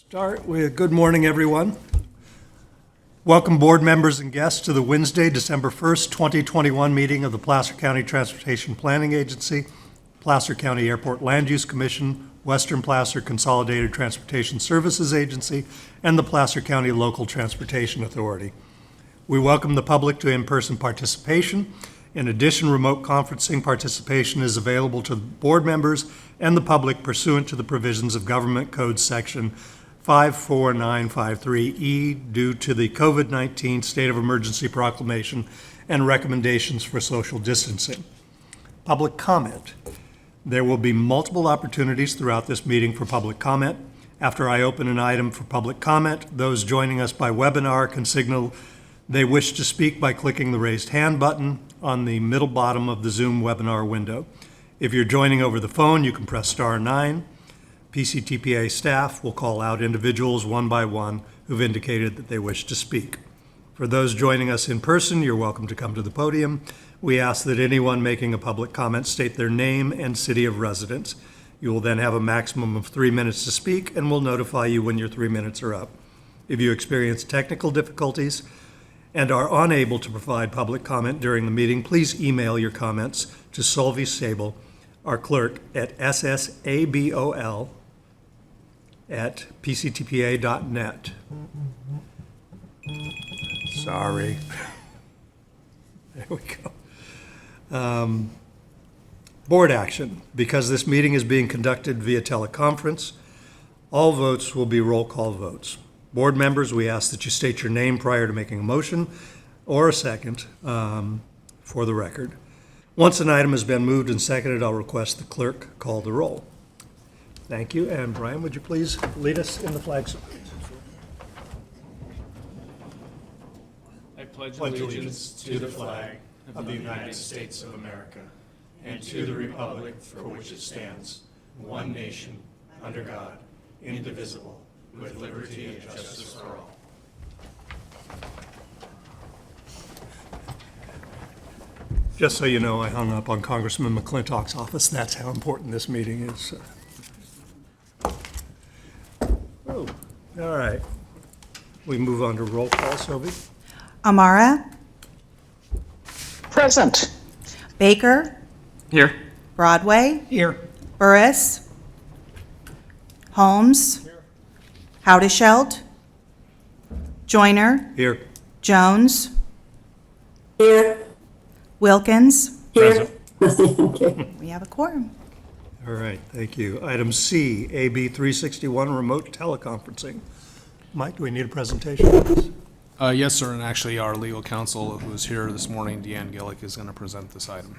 Start with good morning, everyone. Welcome board members and guests to the Wednesday, December 1st, 2021 meeting of the Placer County Transportation Planning Agency, Placer County Airport Land Use Commission, Western Placer Consolidated Transportation Services Agency, and the Placer County Local Transportation Authority. We welcome the public to in-person participation. In addition, remote conferencing participation is available to board members and the public pursuant to the provisions of Government Code Section 54953E due to the COVID-19 State of Emergency Proclamation and recommendations for social distancing. Public comment. There will be multiple opportunities throughout this meeting for public comment. After I open an item for public comment, those joining us by webinar can signal they wish to speak by clicking the raised hand button on the middle bottom of the Zoom webinar window. If you're joining over the phone, you can press *9. Pctpa staff will call out individuals one by one who've indicated that they wish to speak. For those joining us in person, you're welcome to come to the podium. We ask that anyone making a public comment state their name and city of residence. You will then have a maximum of 3 minutes to speak, and we'll notify you when your 3 minutes are up. If you experience technical difficulties and are unable to provide public comment during the meeting, please email your comments to Solvi Sable, our clerk, at ssabol@pctpa.net. Sorry. There we go. Board action. Because this meeting is being conducted via teleconference, all votes will be roll call votes. Board members, we ask that you state your name prior to making a motion or a second for the record. Once an item has been moved and seconded, I'll request the clerk call the roll. Thank you. And Brian, would you please lead us in the flag salute? I pledge allegiance to the flag of the United States of America and to the republic for which it stands, one nation, under God, indivisible, with liberty and justice for all. Just so you know, I hung up on Congressman McClintock's office. That's how important this meeting is. Oh, all right. We move on to roll call, Sylvie. Amara, Present. Baker, Here. Broadway, Here. Burris, Holmes, Howdeshelt, Joyner, Here. Jones, Here. Wilkins. Here. We have a quorum. All right, thank you. Item C, AB 361, remote teleconferencing. Mike, do we need a presentation on this? Yes, sir, and actually our legal counsel who is here this morning, Deanne Gillick, is going to present this item.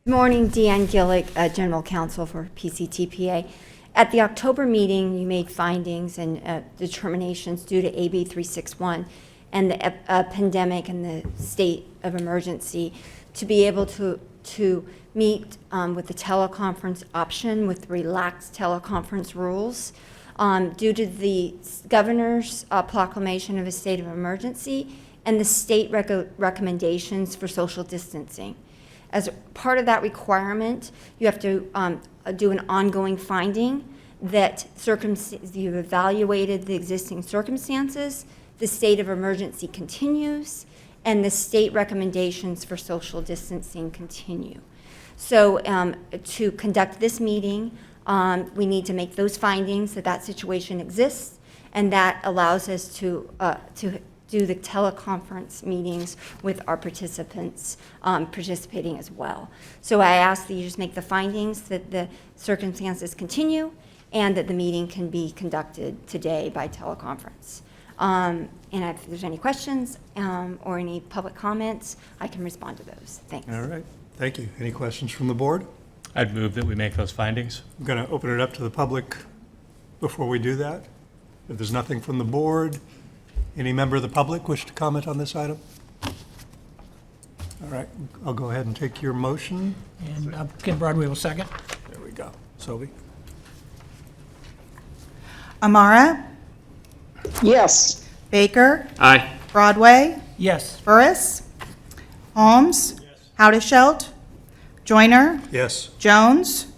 Good morning, Deanne Gillick, General Counsel for PCTPA. At the October meeting, you made findings and determinations due to AB 361 and the pandemic and the state of emergency to be able to meet with the teleconference option with relaxed teleconference rules. Due to the governor's proclamation of a state of emergency and the state recommendations for social distancing. As part of that requirement, you have to do an ongoing finding that you've evaluated the existing circumstances, the state of emergency continues, and the state recommendations for social distancing continue. So to conduct this meeting, we need to make those findings that situation exists, and that allows us to do the teleconference meetings with our participants participating as well. So I ask that you just make the findings that the circumstances continue and that the meeting can be conducted today by teleconference. And if there's any questions or any public comments, I can respond to those. Thanks. All right, thank you. Any questions from the board? I'd move that we make those findings. I'm going to open it up to the public before we do that. If there's nothing from the board, any member of the public wish to comment on this item? All right, I'll go ahead and take your motion. And Ken Broadway will second. There we go. Sylvie? Amara, Yes. Baker, Aye. Broadway, Yes. Burris, Holmes, Howdeshelt, Joyner, Yes. Jones,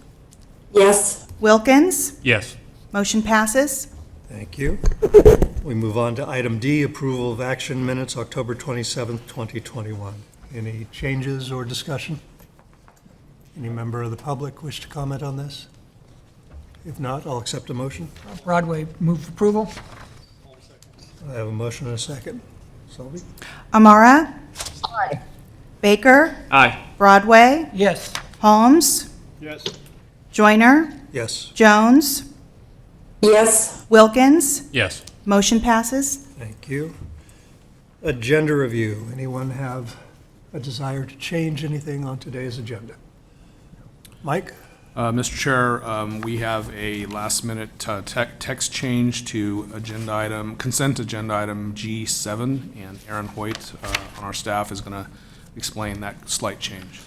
Yes. Wilkins. Yes. Motion passes. Thank you. We move on to item D, approval of action minutes, October 27th, 2021. Any changes or discussion? Any member of the public wish to comment on this? If not, I'll accept a motion. Broadway, move approval. I have a motion and a second. Selby? Amara. Baker. Aye. Broadway. Yes. Holmes. Yes. Joyner. Yes. Jones. Yes. Wilkins. Yes. Motion passes. Thank you. Agenda review. Anyone have a desire to change anything on today's agenda? Mike? Mr. Chair, we have a last-minute text change to consent agenda item G7, and Aaron Hoyt on our staff is going to explain that slight change.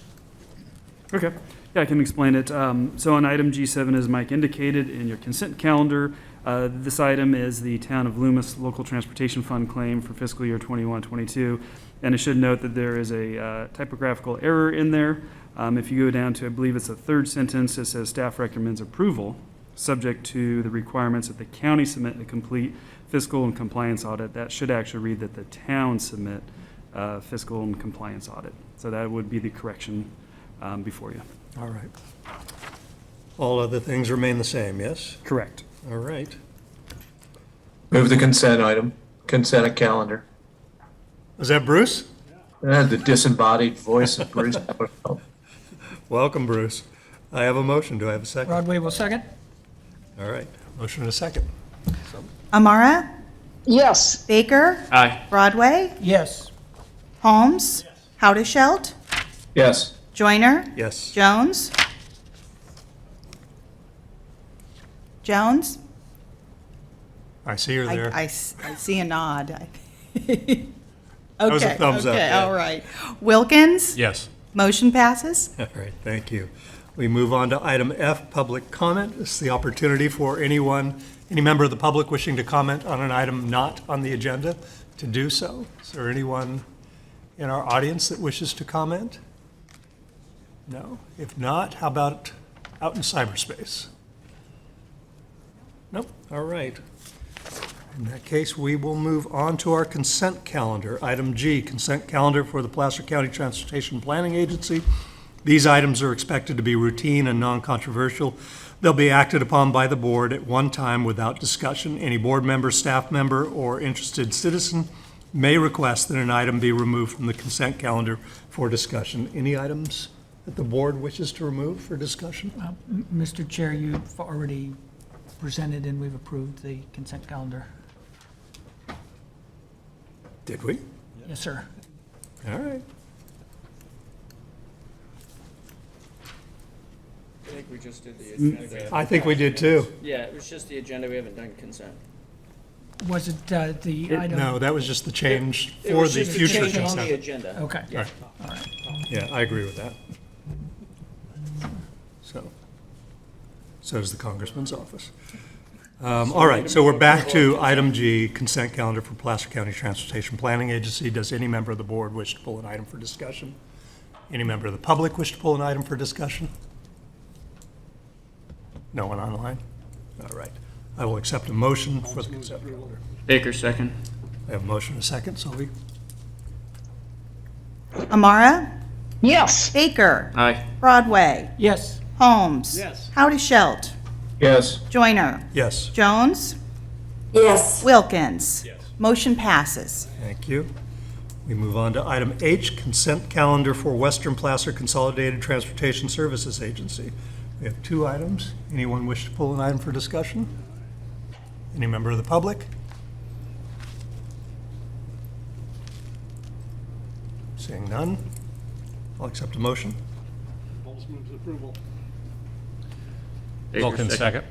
Okay, yeah, I can explain it. So on item G7, as Mike indicated in your consent calendar, this item is the Town of Loomis Local Transportation Fund claim for fiscal year 21-22. And I should note that there is a typographical error in there. If you go down to, I believe it's the third sentence, it says staff recommends approval, subject to the requirements that the county submit a complete fiscal and compliance audit. That should actually read that the town submit fiscal and compliance audit. So that would be the correction before you. All right. All other things remain the same, yes? Correct. All right. Move the consent item, consent calendar. Was that Bruce? The disembodied voice of Bruce. Welcome, Bruce. I have a motion. Do I have a second? Broadway will second. All right. Motion and a second. Amara. Yes. Baker. Aye. Broadway. Yes. Holmes. Howdeshelt. Yes. Joyner. Yes. Jones. Jones. I see her there. I see a nod. That was a thumbs up, Okay, yeah. all right. Wilkins. Yes. Motion passes. All right, thank you. We move on to item F, public comment. This is the opportunity for any member of the public wishing to comment on an item not on the agenda to do so. Is there anyone in our audience that wishes to comment? No? If not, how about out in cyberspace? Nope, all right. In that case, we will move on to our consent calendar. Item G, consent calendar for the Placer County Transportation Planning Agency. These items are expected to be routine and non-controversial. They'll be acted upon by the board at one time without discussion. Any board member, staff member, or interested citizen may request that an item be removed from the consent calendar for discussion. Any items that the board wishes to remove for discussion? Mr. Chair, you've already presented and we've approved the consent calendar. Did we? Yes, sir. All right. I think we just did the agenda. I think we did too. Yeah, it was just the agenda, we haven't done consent. Was it the item? No, that was just the change It for was the just a future change on the consent. agenda. Okay. Yeah. All right. Yeah, I agree with that. So does the Congressman's office. All right, so we're back to item G, consent calendar for Placer County Transportation Planning Agency. Does any member of the board wish to pull an item for discussion? Any member of the public wish to pull an item for discussion? No one online? All right. I will accept a motion for the consent calendar. Baker, second. I have a motion and a second. Sylvie? Amara. Yes. Baker. Aye. Broadway. Yes. Holmes. Yes. Howdeshelt. Yes. Joyner. Yes. Jones. Yes. Wilkins. Yes. Motion passes. Thank you. We move on to item H, consent calendar for Western Placer Consolidated Transportation Services Agency. We have two items. Anyone wish to pull an item for discussion? Any member of the public? Seeing none, I'll accept a motion. Baker, Wilkins, second.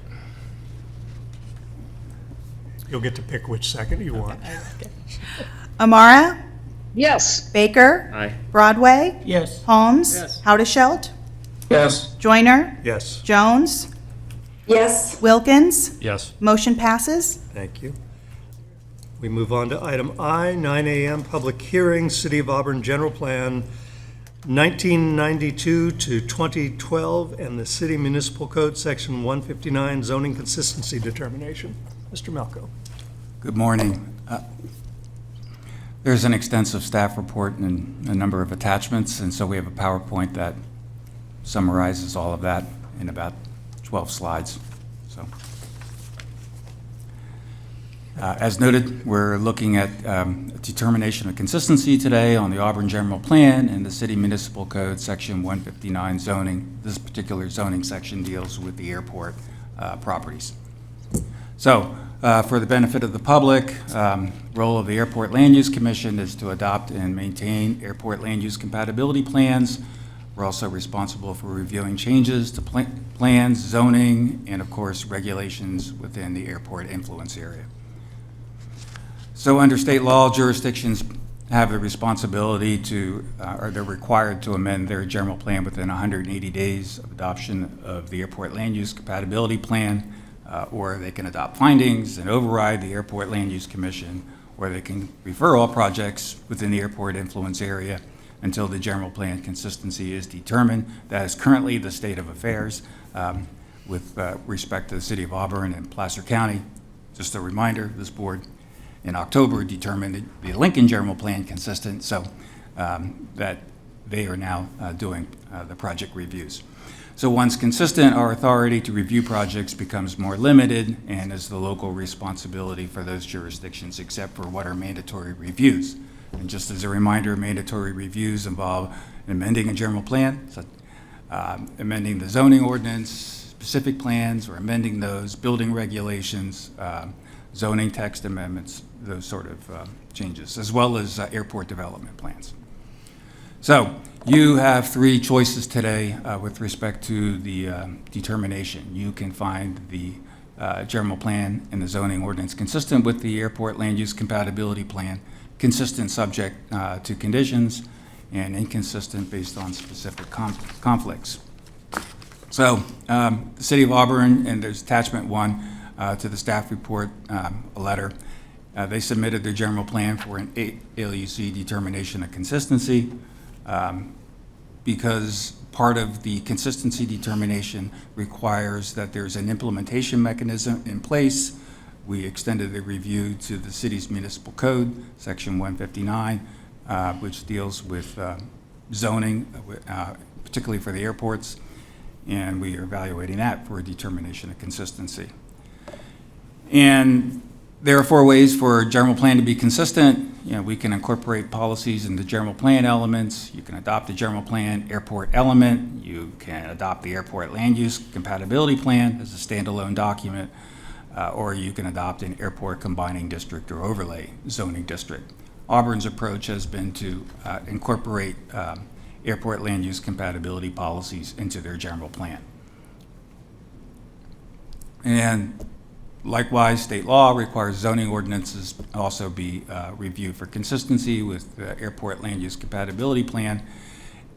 You'll get to pick which second you want. Amara. Yes. Baker. Aye. Broadway. Yes. Holmes. Yes. Howdeshelt. Yes. Joyner. Yes, Jones. Yes. Wilkins. Yes. Motion passes. thank you. We move on to item I, 9 a.m. public hearing, City of Auburn General Plan 1992 to 2012 and the City Municipal Code, Section 159, zoning consistency determination. Mr. Melko. Good morning. There's an extensive staff report and a number of attachments, and so we have a PowerPoint that summarizes all of that in about 12 slides. So, as noted, we're looking at a determination of consistency today on the Auburn General Plan and the City Municipal Code, Section 159 zoning. This particular zoning section deals with the airport properties. So, for the benefit of the public, role of the Airport Land Use Commission is to adopt and maintain airport land use compatibility plans. We're also responsible for reviewing changes to plans, zoning, and of course, regulations within the airport influence area. So under state law, jurisdictions have the responsibility to, or they're required to amend their general plan within 180 days of adoption of the Airport Land Use Compatibility Plan, or they can adopt findings and override the Airport Land Use Commission, or they can refer all projects within the airport influence area until the general plan consistency is determined. That is currently the state of affairs with respect to the City of Auburn and Placer County. Just a reminder, this board in October determined the Lincoln general plan consistent, so that they are now doing the project reviews. So once consistent, our authority to review projects becomes more limited and is the local responsibility for those jurisdictions except for what are mandatory reviews. And just as a reminder, mandatory reviews involve amending a general plan, so, amending the zoning ordinance, specific plans, or amending those, building regulations, zoning text amendments, those sort of changes, as well as airport development plans. So you have three choices today with respect to the determination. You can find the general plan and the zoning ordinance consistent with the airport land use compatibility plan, consistent subject to conditions, and inconsistent based on specific conflicts. So the City of Auburn, and there's attachment 1 to the staff report, a letter. They submitted their general plan for an ALUC determination of consistency. Because part of the consistency determination requires that there's an implementation mechanism in place. We extended the review to the city's municipal code, section 159, which deals with zoning, particularly for the airports, and we are evaluating that for a determination of consistency. And there are 4 ways for a general plan to be consistent. You know, we can incorporate policies in the general plan elements. You can adopt the general plan airport element. You can adopt the airport land use compatibility plan as a standalone document, or you can adopt an airport combining district or overlay zoning district. Auburn's approach has been to incorporate airport land use compatibility policies into their general plan. And likewise, state law requires zoning ordinances also be reviewed for consistency with the airport land use compatibility plan.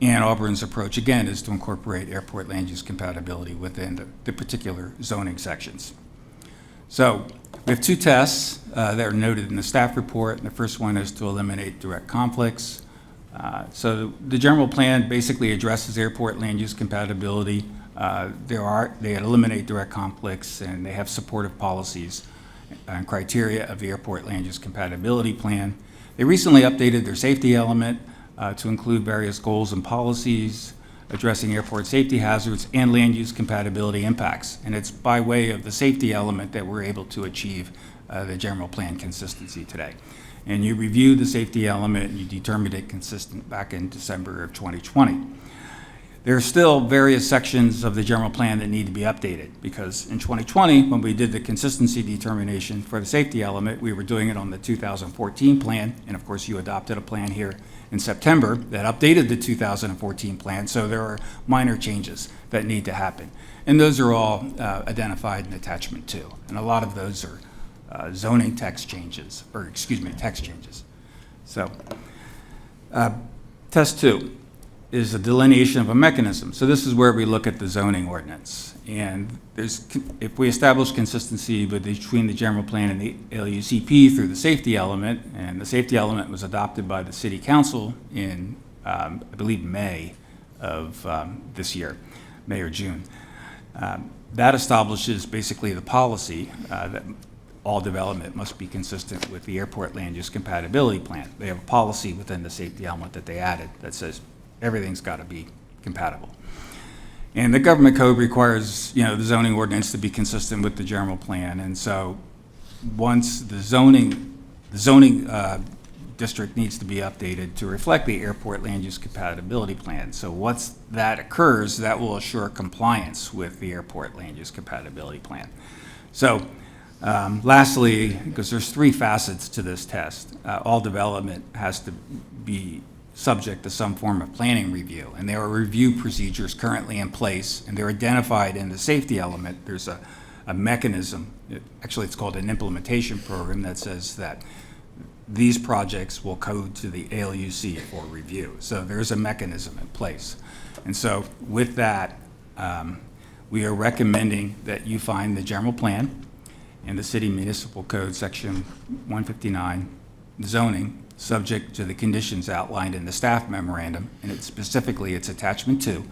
And Auburn's approach, again, is to incorporate airport land use compatibility within the particular zoning sections. So we have 2 tests that are noted in the staff report. The first one is to eliminate direct conflicts. So the general plan basically addresses airport land use compatibility. They eliminate direct conflicts, and they have supportive policies and criteria of the airport land use compatibility plan. They recently updated their safety element to include various goals and policies addressing airport safety hazards and land use compatibility impacts. And it's by way of the safety element that we're able to achieve the general plan consistency today. And you reviewed the safety element and you determined it consistent back in December of 2020. There are still various sections of the general plan that need to be updated because in 2020, when we did the consistency determination for the safety element, we were doing it on the 2014 plan. And of course, you adopted a plan here in September that updated the 2014 plan. So there are minor changes that need to happen. And those are all identified in attachment 2. And a lot of those are zoning text changes, or excuse me, text changes. So test 2. Is a delineation of a mechanism. So this is where we look at the zoning ordinance. And if we establish consistency between the general plan and the LUCP through the safety element, and the safety element was adopted by the City Council in I believe, May of this year, May or June. That establishes basically the policy that all development must be consistent with the airport land use compatibility plan. They have a policy within the safety element that they added that says everything's got to be compatible. And the government code requires, the zoning ordinance to be consistent with the general plan. And so once the zoning district needs to be updated to reflect the airport land use compatibility plan. So once that occurs, that will assure compliance with the airport land use compatibility plan. So lastly, because there's 3 facets to this test, all development has to be subject to some form of planning review. And there are review procedures currently in place, and they're identified in the safety element. There's a mechanism, actually it's called an implementation program, that says that these projects will code to the ALUC for review. So there's a mechanism in place. And so with that, we are recommending that you find the general plan and the City Municipal Code Section 159 zoning subject to the conditions outlined in the staff memorandum, and specifically its attachment 2,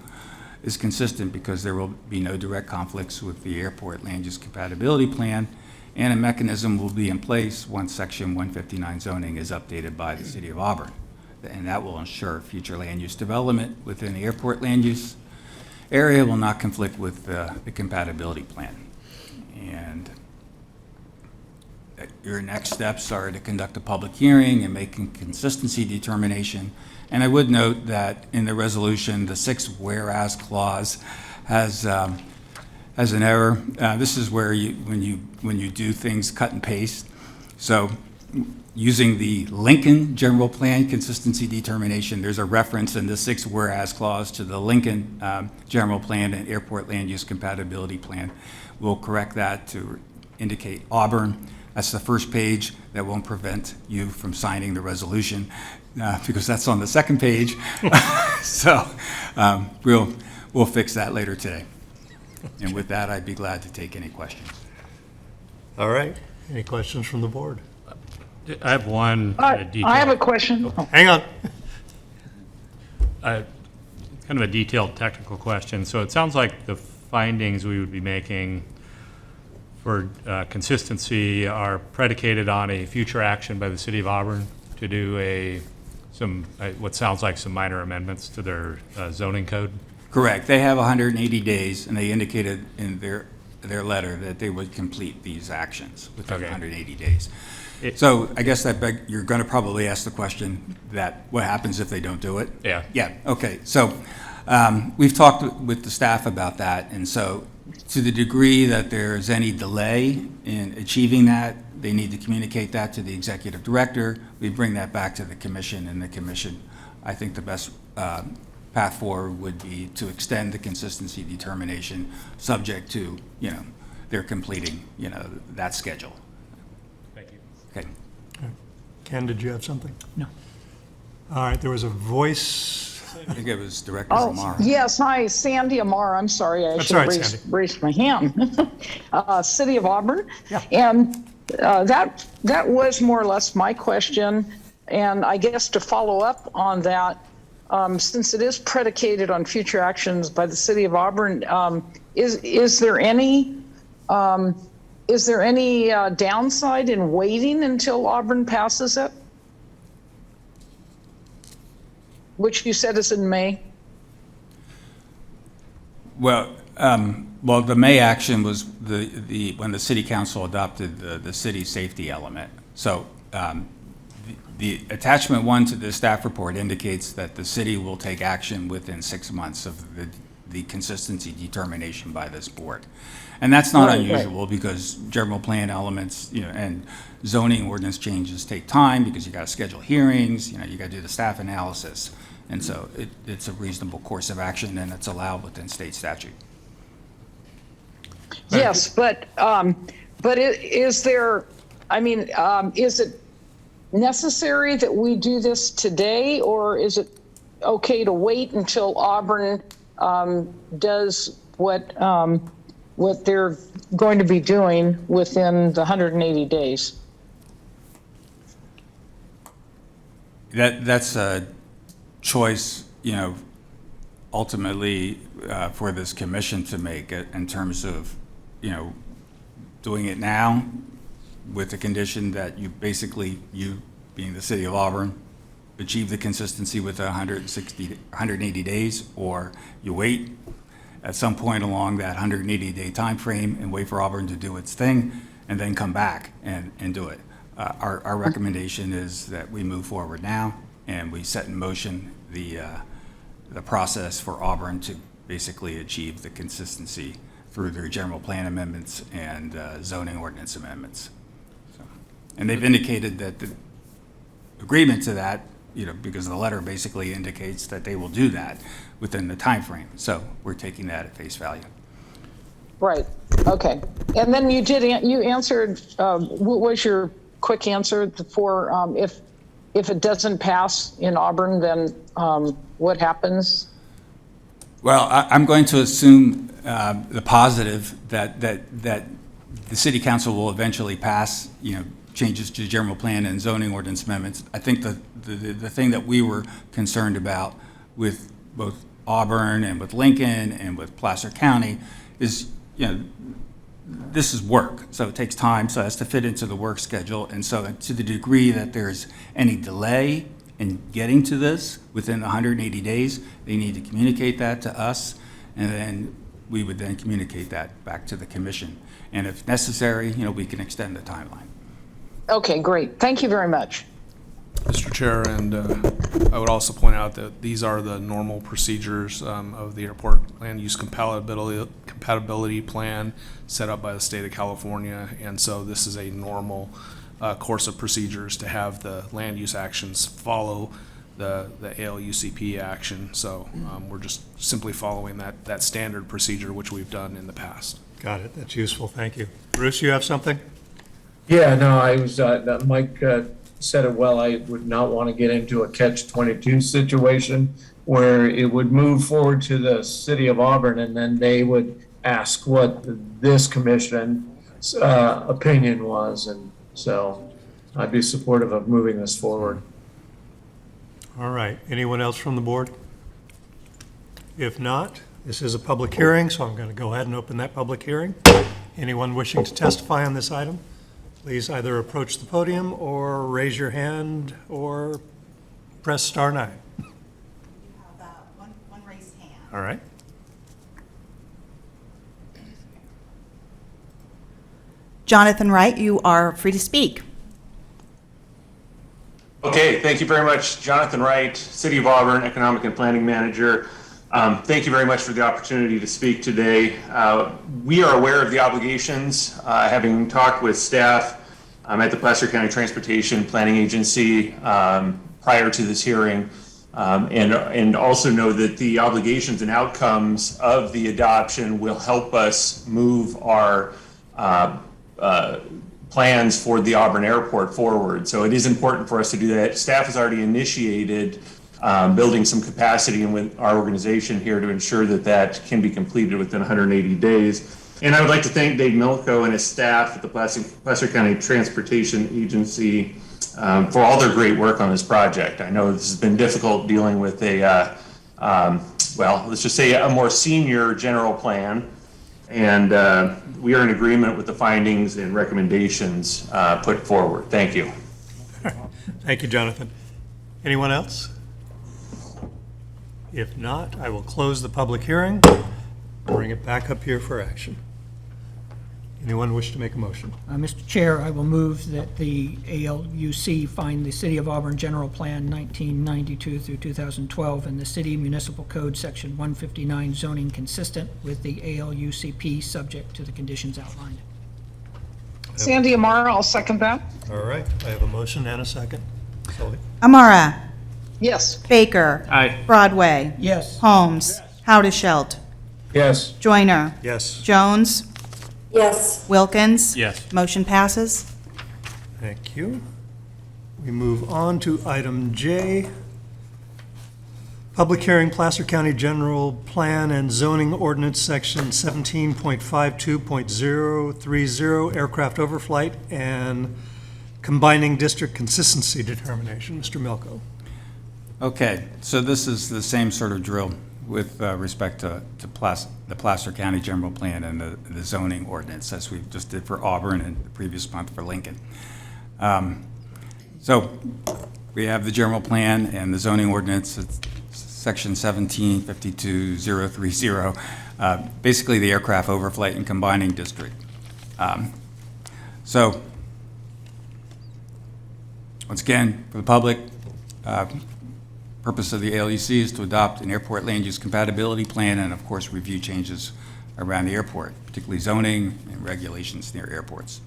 is consistent because there will be no direct conflicts with the airport land use compatibility plan, and a mechanism will be in place once Section 159 zoning is updated by the City of Auburn. And that will ensure future land use development within the airport land use area will not conflict with the compatibility plan. And your next steps are to conduct a public hearing and make a consistency determination. And I would note that in the resolution, the 6th whereas clause has an error. This is where when you do things, cut and paste. So using the Lincoln General Plan consistency determination, there's a reference in the 6th whereas clause to the Lincoln General Plan and Airport Land Use Compatibility Plan. We'll correct that to indicate Auburn. That's the first page. That won't prevent you from signing the resolution because that's on the 2nd page. So we'll fix that later today. And with that, I'd be glad to take any questions. All right. Any questions from the board? I have one detail. I have a question. Hang on. Kind of a detailed technical question. So it sounds like the findings we would be making for consistency are predicated on a future action by the City of Auburn to do what sounds like some minor amendments to their zoning code. Correct. They have 180 days, and they indicated in their letter that they would complete these actions within 180 days. So I guess you're going to probably ask the question that what happens if they don't do it? Yeah. Yeah. Okay. So we've talked with the staff about that, and so to the degree that there's any delay in achieving that, they need to communicate that to the executive director. We bring that back to the commission, and the commission, I think the best path forward would be to extend the consistency determination subject to, their completing, that schedule. Thank you. Okay. Ken, did you have something? No. All right, there was a voice. I think it was Director Amara. Yes, hi, Sandy Amara. I'm sorry, I should have raised my hand. City of Auburn. Yeah. And that was more or less my question. And I guess to follow up on that, since it is predicated on future actions by the City of Auburn, is there any downside in waiting until Auburn passes it? Which you said is in May. Well, the May action was when the City Council adopted the city safety element. So the attachment 1 to the staff report indicates that the city will take action within 6 months of the consistency determination by this board. And that's not unusual because general plan elements, and zoning ordinance changes take time because you got to schedule hearings, you got to do the staff analysis. And so it's a reasonable course of action, and it's allowed within state statute. Yes, but is there, is it necessary that we do this today, or is it okay to wait until Auburn does what they're going to be doing within the 180 days? That's choice, ultimately for this commission to make it in terms of, doing it now with the condition that you being the city of Auburn, achieve the consistency with 180 days, or you wait at some point along that 180-day time frame and wait for Auburn to do its thing, and then come back and do it. Our recommendation is that we move forward now, and we set in motion the process for Auburn to basically achieve the consistency through their general plan amendments and zoning ordinance amendments. So, and they've indicated that the agreement to that, because the letter basically indicates that they will do that within the time frame. So we're taking that at face value. Right. Okay. And then you answered, what was your quick answer for if it doesn't pass in Auburn, then what happens? Well, I'm going to assume the positive that the city council will eventually pass, changes to general plan and zoning ordinance amendments. I think the thing that we were concerned about with both Auburn and with Lincoln and with Placer County is, this is work, so it takes time, so it has to fit into the work schedule. And so to the degree that there's any delay in getting to this within 180 days, they need to communicate that to us, and then we would then communicate that back to the commission. And if necessary, we can extend the timeline. Okay, great. Thank you very much. Mr. Chair, and I would also point out that these are the normal procedures of the airport land use compatibility plan set up by the state of California, and so this is a normal course of procedures to have the land use actions follow the ALUCP action. So we're just simply following that standard procedure which we've done in the past. Got it. That's useful. Thank you. Bruce, you have something? Yeah, no, I was, Mike said it well. I would not want to get into a catch-22 situation where it would move forward to the city of Auburn, and then they would ask what this commission's opinion was. And so I'd be supportive of moving this forward. All right. Anyone else from the board? If not, this is a public hearing, so I'm going to go ahead and open that public hearing. Anyone wishing to testify on this item, please either approach the podium or raise your hand or press star 9. You have one raised hand. All right. Jonathan Wright, you are free to speak. Okay, thank you very much. Jonathan Wright, City of Auburn, Economic and Planning Manager. Thank you very much for the opportunity to speak today. We are aware of the obligations, having talked with staff at the Placer County Transportation Planning Agency prior to this hearing, and also know that the obligations and outcomes of the adoption will help us move our plans for the Auburn Airport forward. So it is important for us to do that. Staff has already initiated building some capacity with our organization here to ensure that that can be completed within 180 days. And I would like to thank Dave Milko and his staff at the Placer County Transportation Agency for all their great work on this project. I know this has been difficult dealing with a, well, let's just say a more senior general plan. And we are in agreement with the findings and recommendations put forward. Thank you. Thank you, Jonathan. Anyone else? If not, I will close the public hearing, bring it back up here for action. Anyone wish to make a motion? Mr. Chair, I will move that the ALUC find the City of Auburn General Plan 1992 through 2012 and the City Municipal Code Section 159 zoning consistent with the ALUCP, subject to the conditions outlined. Sandy Amara, I'll second that. All right, I have a motion and a second. Sully? Amara. Yes. Baker. Aye. Broadway. Yes. Holmes. Howdeshelt. Yes. Joyner. Yes. Jones. Yes. Wilkins. Yes. Motion passes. Thank you. We move on to item J. Public hearing, Placer County General Plan and Zoning Ordinance Section 17.52.030, Aircraft Overflight and Combining District Consistency Determination. Mr. Milko. Okay, so this is the same sort of drill with respect to the Placer County General Plan and the zoning ordinance, as we just did for Auburn and the previous month for Lincoln. So we have the general plan and the zoning ordinance. It's section 1752030, basically the aircraft overflight and combining district. So once again, for the public, purpose of the ALUC is to adopt an airport land use compatibility plan and, of course, review changes around the airport, particularly zoning and regulations near airports.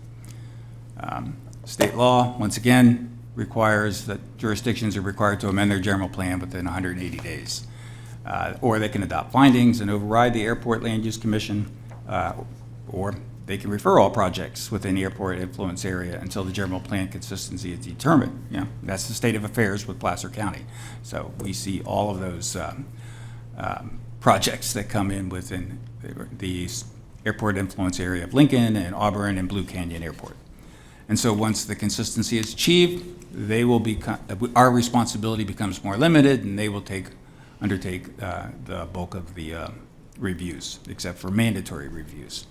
State law, once again, requires that jurisdictions are required to amend their general plan within 180 days. Or they can adopt findings and override the Airport Land Use Commission, or they can refer all projects within the airport influence area until the general plan consistency is determined. That's the state of affairs with Placer County. So we see all of those projects that come in within the airport influence area of Lincoln and Auburn and Blue Canyon Airport. And so once the consistency is achieved, they will our responsibility becomes more limited, and they will undertake the bulk of the reviews, except for mandatory reviews.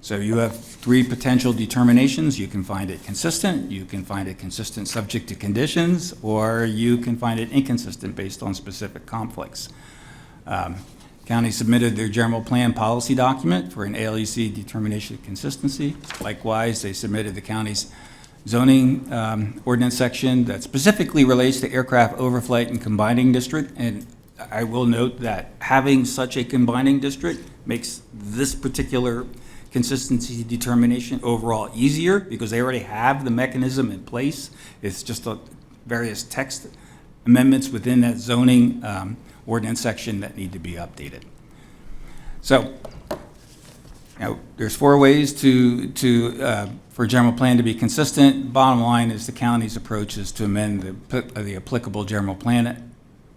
So you have 3 potential determinations. You can find it consistent, you can find it consistent subject to conditions, or you can find it inconsistent based on specific conflicts. County submitted their general plan policy document for an ALUC determination of consistency. Likewise, they submitted the county's zoning ordinance section that specifically relates to aircraft overflight and combining district. And I will note that having such a combining district makes this particular consistency determination overall easier because they already have the mechanism in place. It's just various text amendments within that zoning ordinance section that need to be updated. So, there's 4 ways for a general plan to be consistent. Bottom line is the county's approach is to amend the applicable general plan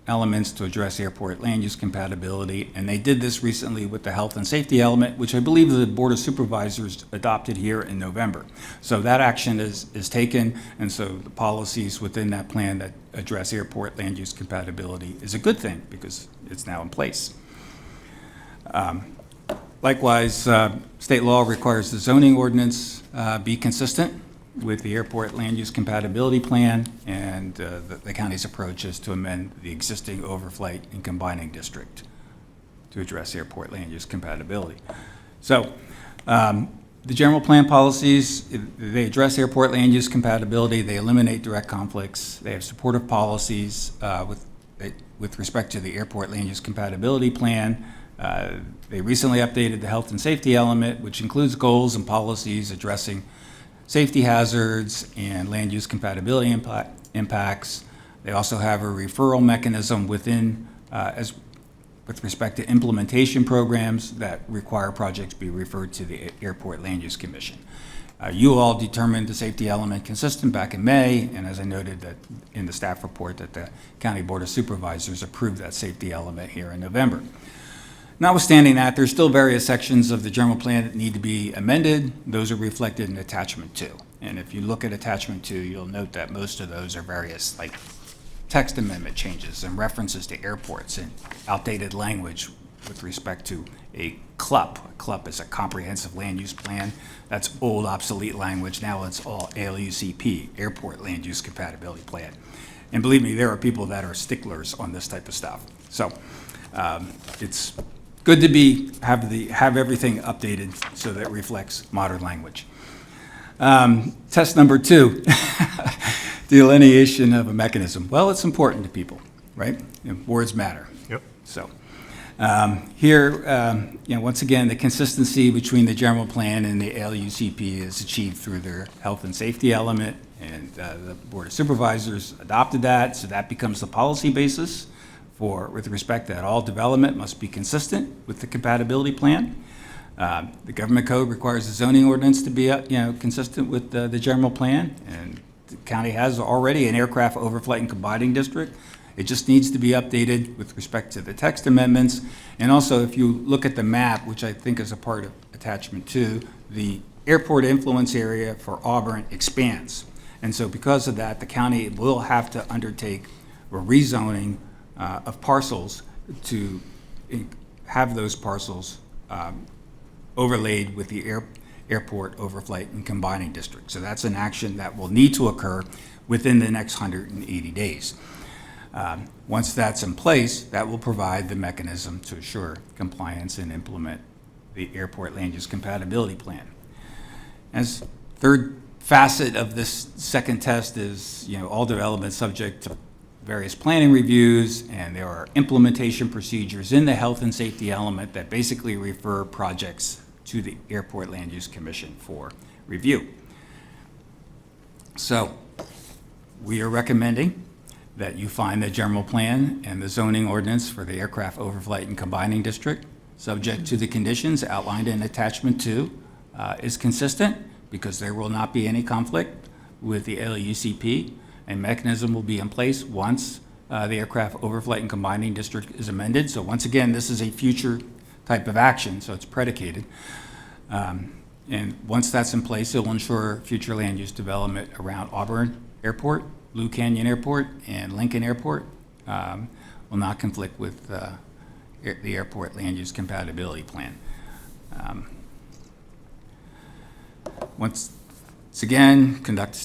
elements to address airport land use compatibility, and they did this recently with the health and safety element, which I believe the Board of Supervisors adopted here in November. So that action is taken, and so the policies within that plan that address airport land use compatibility is a good thing because it's now in place. Likewise, state law requires the zoning ordinance be consistent with the airport land use compatibility plan, and the county's approach is to amend the existing overflight and combining district to address airport land use compatibility. So the general plan policies, they address airport land use compatibility, they eliminate direct conflicts, they have supportive policies with respect to the airport land use compatibility plan. They recently updated the health and safety element, which includes goals and policies addressing safety hazards and land use compatibility impacts. They also have a referral mechanism within, with respect to implementation programs that require projects be referred to the Airport Land Use Commission. You all determined the safety element consistent back in May, and as I noted that in the staff report that the County Board of Supervisors approved that safety element here in November. Notwithstanding that, there's still various sections of the general plan that need to be amended. Those are reflected in Attachment 2. And if you look at Attachment 2, you'll note that most of those are various text amendment changes and references to airports and outdated language with respect to a CLUP. A CLUP is a comprehensive land use plan. That's old, obsolete language. Now it's all ALUCP, Airport Land Use Compatibility Plan. And believe me, there are people that are sticklers on this type of stuff. So it's good to have everything updated so that it reflects modern language. Test number 2, delineation of a mechanism. Well, it's important to people, right? Words matter. Yep. So here, once again, the consistency between the general plan and the ALUCP is achieved through their health and safety element, and the Board of Supervisors adopted that, so that becomes the policy basis with respect that all development must be consistent with the compatibility plan. The government code requires the zoning ordinance to be consistent with the general plan, and the county has already an aircraft overflight and combining district. It just needs to be updated with respect to the text amendments. And also, if you look at the map, which I think is a part of Attachment 2, the airport influence area for Auburn expands. And so because of that, the county will have to undertake or rezoning of parcels to have those parcels overlaid with the airport overflight and combining district. So that's an action that will need to occur within the next 180 days. Once that's in place, that will provide the mechanism to assure compliance and implement the airport land use compatibility plan. As third facet of this second test is, all development subject to various planning reviews, and there are implementation procedures in the health and safety element that basically refer projects to the Airport Land Use Commission for review. So we are recommending that you find the general plan and the zoning ordinance for the aircraft overflight and combining district, subject to the conditions outlined in attachment 2, is consistent, because there will not be any conflict with the LUCP. A mechanism will be in place once the aircraft overflight and combining district is amended. So once again, this is a future type of action, so it's predicated. And once that's in place, it will ensure future land use development around Auburn Airport, Blue Canyon Airport, and Lincoln Airport will not conflict with the airport land use compatibility plan. Once again, conduct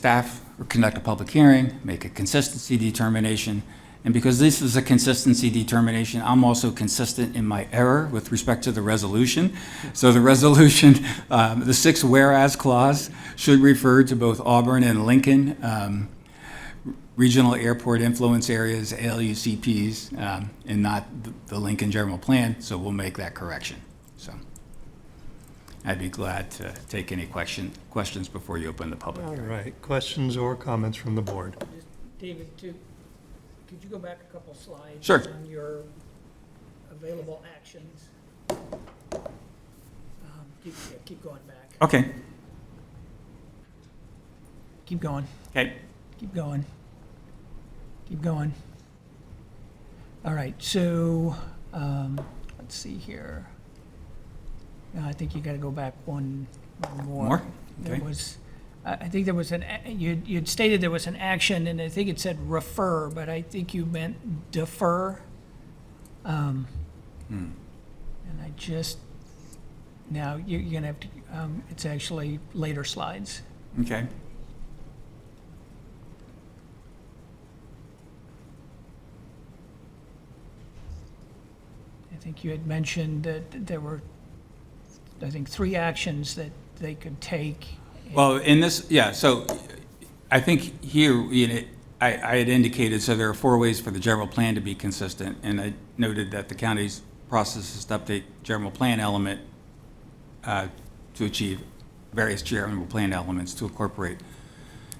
a public hearing, make a consistency determination. And because this is a consistency determination, I'm also consistent in my error with respect to the resolution. So the resolution, the 6th whereas clause should refer to both Auburn and Lincoln regional airport influence areas, LUCPs, and not the Lincoln General Plan. So we'll make that correction. So I'd be glad to take any questions before you open the public hearing. All right, questions or comments from the board? David, could you go back a couple slides? Sure. On your available actions? Keep going back. Okay. Keep going. Okay. Keep going. Keep going. All right, so let's see here. I think you got to go back one more. More? There Okay. was, I think there was you'd stated there was an action, and I think it said refer, but I think you meant defer. And I just, now you're going to have to, it's actually later slides. Okay. I think you had mentioned that there were, I think, 3 actions that they could take. Well, in this, yeah, so I think here, I had indicated, so there are 4 ways for the general plan to be consistent, and I noted that the county's process is to update general plan element to achieve various general plan elements to incorporate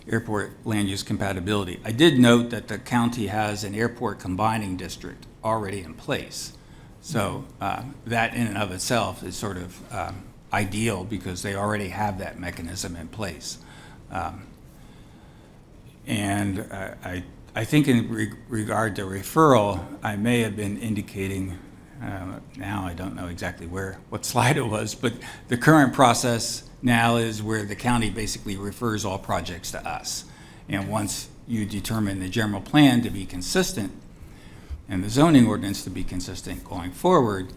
airport land use compatibility. I did note that the county has an airport combining district already in place. So that in and of itself is sort of ideal, because they already have that mechanism in place. And I think in regard to referral, I may have been indicating, now I don't know exactly what slide it was, but the current process now is where the county basically refers all projects to us. And once you determine the general plan to be consistent and the zoning ordinance to be consistent going forward,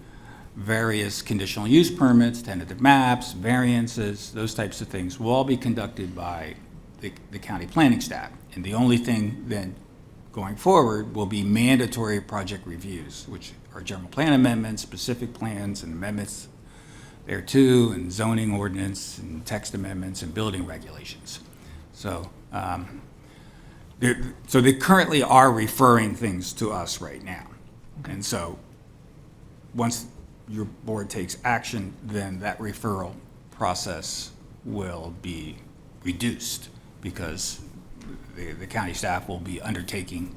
various conditional use permits, tentative maps, variances, those types of things will all be conducted by the county planning staff. And the only thing then going forward will be mandatory project reviews, which are general plan amendments, specific plans and amendments thereto, and zoning ordinance and text amendments and building regulations. So, so they currently are referring things to us right now. Okay. And so once your board takes action, then that referral process will be reduced, because the county staff will be undertaking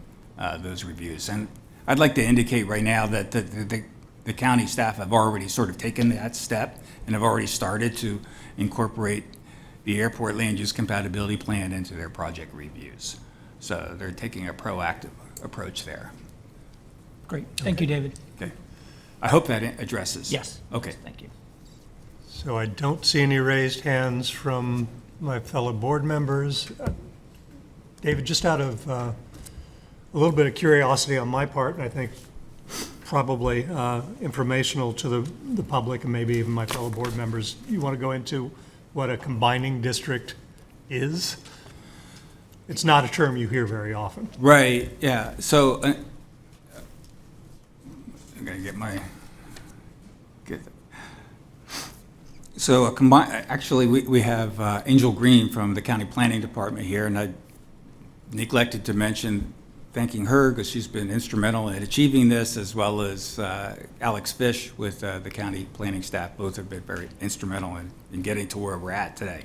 those reviews. And I'd like to indicate right now that the county staff have already sort of taken that step and have already started to incorporate the airport land use compatibility plan into their project reviews. So they're taking a proactive approach there. Great. Thank you, David. Okay. I hope that addresses. Yes. Okay. Thank you. So I don't see any raised hands from my fellow board members. David, just out of a little bit of curiosity on my part, and I think probably informational to the public and maybe even my fellow board members. You want to go into what a combining district is? It's not a term you hear very often. Right, yeah. So, I'm going to So, actually, we have Angel Green from the County Planning Department here, and I neglected to mention thanking her because she's been instrumental in achieving this, as well as Alex Fish with the county planning staff. Both have been very instrumental in getting to where we're at today.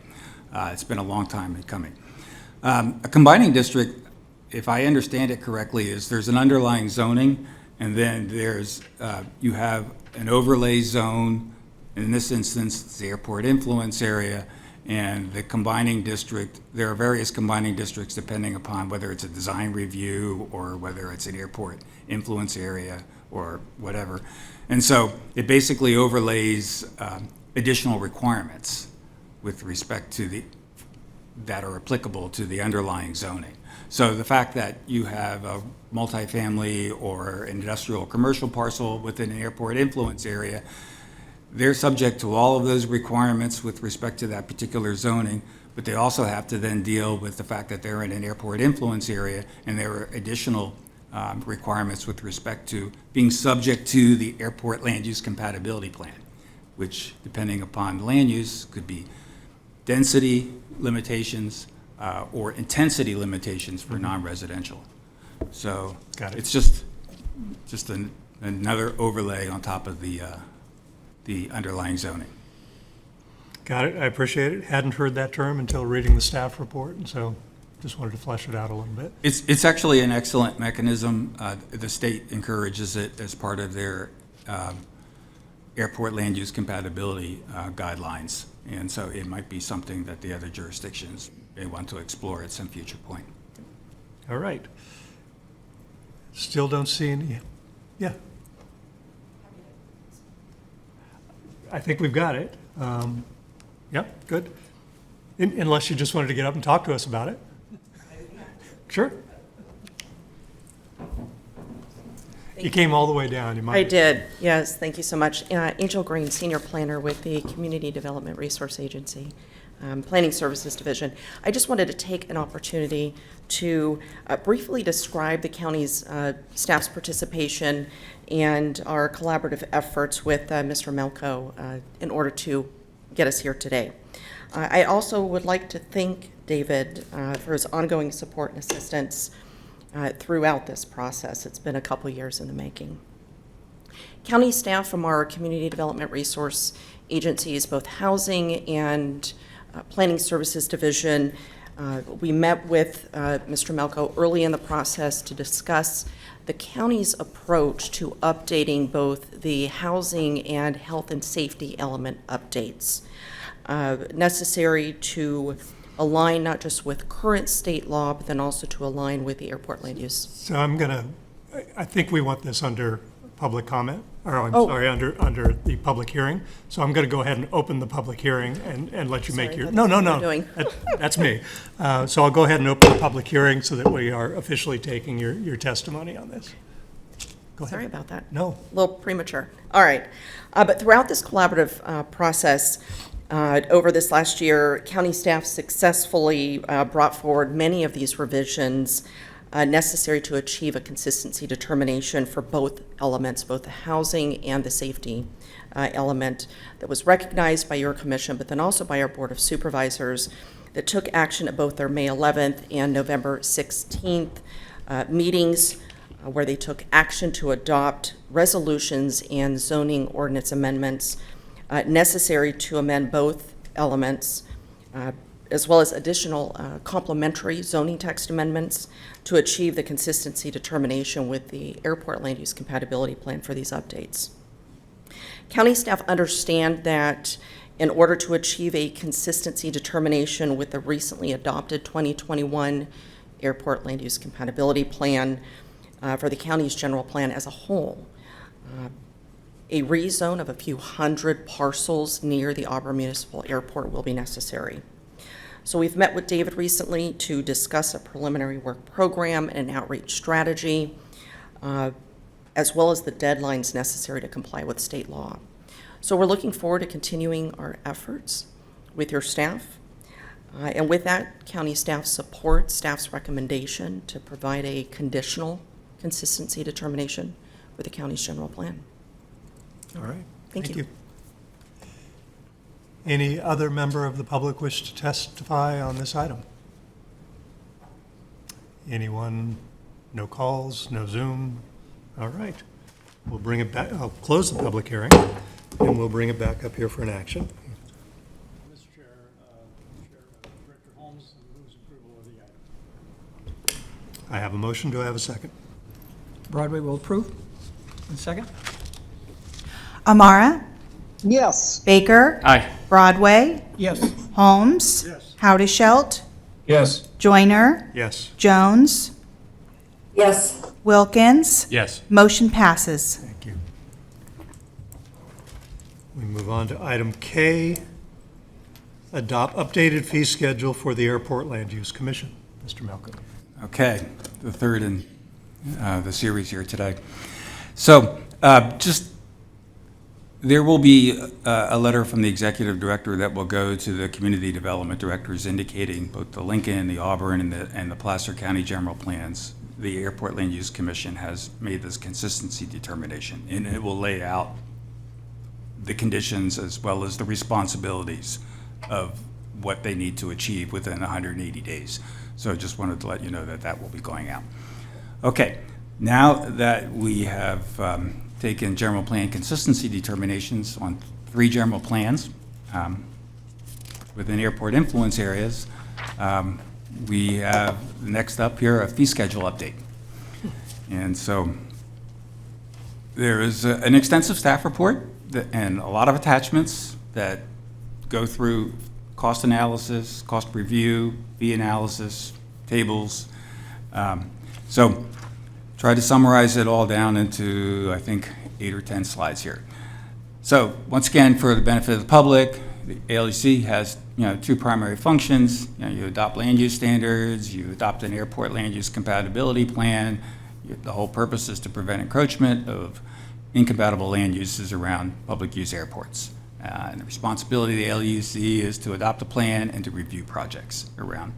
It's been a long time in coming. A combining district, if I understand it correctly, is there's an underlying zoning, and then there's you have an overlay zone. In this instance, it's the airport influence area, and the combining district, there are various combining districts depending upon whether it's a design review or whether it's an airport influence area or whatever. And so it basically overlays additional requirements with respect to that are applicable to the underlying zoning. So the fact that you have a multifamily or industrial commercial parcel within an airport influence area, they're subject to all of those requirements with respect to that particular zoning, but they also have to then deal with the fact that they're in an airport influence area, and there are additional requirements with respect to being subject to the airport land use compatibility plan, which, depending upon the land use, could be density limitations or intensity limitations for non-residential. So it's just another overlay on top of the underlying zoning. Got it. I appreciate it. Hadn't heard that term until reading the staff report, and so just wanted to flesh it out a little bit. It's actually an excellent mechanism. The state encourages it as part of their airport land use compatibility guidelines, and so it might be something that the other jurisdictions may want to explore at some future point. All right. Still don't see any. Yeah. I think we've got it. Yep, good. Unless you just wanted to get up and talk to us about it. Sure. You came all the way down. You might. I did, yes. Thank you so much. Angel Green, Senior Planner with the Community Development Resource Agency, Planning Services Division. I just wanted to take an opportunity to briefly describe the county's staff's participation and our collaborative efforts with Mr. Melko in order to get us here today. I also would like to thank David for his ongoing support and assistance throughout this process. It's been a couple years in the making. County staff from our Community Development Resource Agencies, both Housing and Planning Services Division, we met with Mr. Melko early in the process to discuss the county's approach to updating both the housing and health and safety element updates necessary to align not just with current state law, but then also to align with the airport land use. So I think we want this under public comment, or sorry, under the public hearing. So I'm going to go ahead and open the public hearing and let you make your, no. That's me. So I'll go ahead and open the public hearing so that we are officially taking your testimony on this. Go ahead. Sorry about that. No. A little premature. All right. But throughout this collaborative process, over this last year, county staff successfully brought forward many of these revisions necessary to achieve a consistency determination for both elements, both the housing and the safety element that was recognized by your commission, but then also by our Board of Supervisors that took action at both their May 11th and November 16th meetings where they took action to adopt resolutions and zoning ordinance amendments necessary to amend both elements, as well as additional complementary zoning text amendments to achieve the consistency determination with the airport land use compatibility plan for these updates. County staff understand that in order to achieve a consistency determination with the recently adopted 2021 airport land use compatibility plan for the county's general plan as a whole, a rezone of a few hundred parcels near the Auburn Municipal Airport will be necessary. So we've met with David recently to discuss a preliminary work program and an outreach strategy, as well as the deadlines necessary to comply with state law. So we're looking forward to continuing our efforts with your staff. And with that, county staff supports staff's recommendation to provide a conditional consistency determination with the county's general plan. All right. Thank you. Any other member of the public wish to testify on this item? Anyone? No calls, no Zoom? All right. We'll bring it back. I'll close the public hearing, and we'll bring it back up here for an action. Mr. Chair, Director Holmes moves approval of the item. I have a motion. Do I have a second? Broadway will approve. And second? Amara? Yes. Baker? Aye. Broadway? Yes. Holmes? Yes. Howdeshelt? Yes. Joyner? Yes. Jones? Yes. Wilkins? Yes. Motion passes. Thank you. We move on to item K, adopt updated fee schedule for the Airport Land Use Commission. Mr. Malcolm. Okay, the third in the series here today. So there will be a letter from the executive director that will go to the community development directors indicating both the Lincoln, the Auburn, and the Placer County general plans. The Airport Land Use Commission has made this consistency determination, and it will lay out the conditions as well as the responsibilities of what they need to achieve within 180 days. So I just wanted to let you know that that will be going out. Okay, now that we have taken general plan consistency determinations on 3 general plans within airport influence areas, we have next up here a fee schedule update. And so there is an extensive staff report and a lot of attachments that go through cost analysis, cost review, fee analysis, tables. So try to summarize it all down into, I think, 8 or 10 slides here. So once again, for the benefit of the public, the ALUC has 2 primary functions. You adopt land use standards, you adopt an airport land use compatibility plan. The whole purpose is to prevent encroachment of incompatible land uses around public use airports. And the responsibility of the LUC is to adopt a plan and to review projects around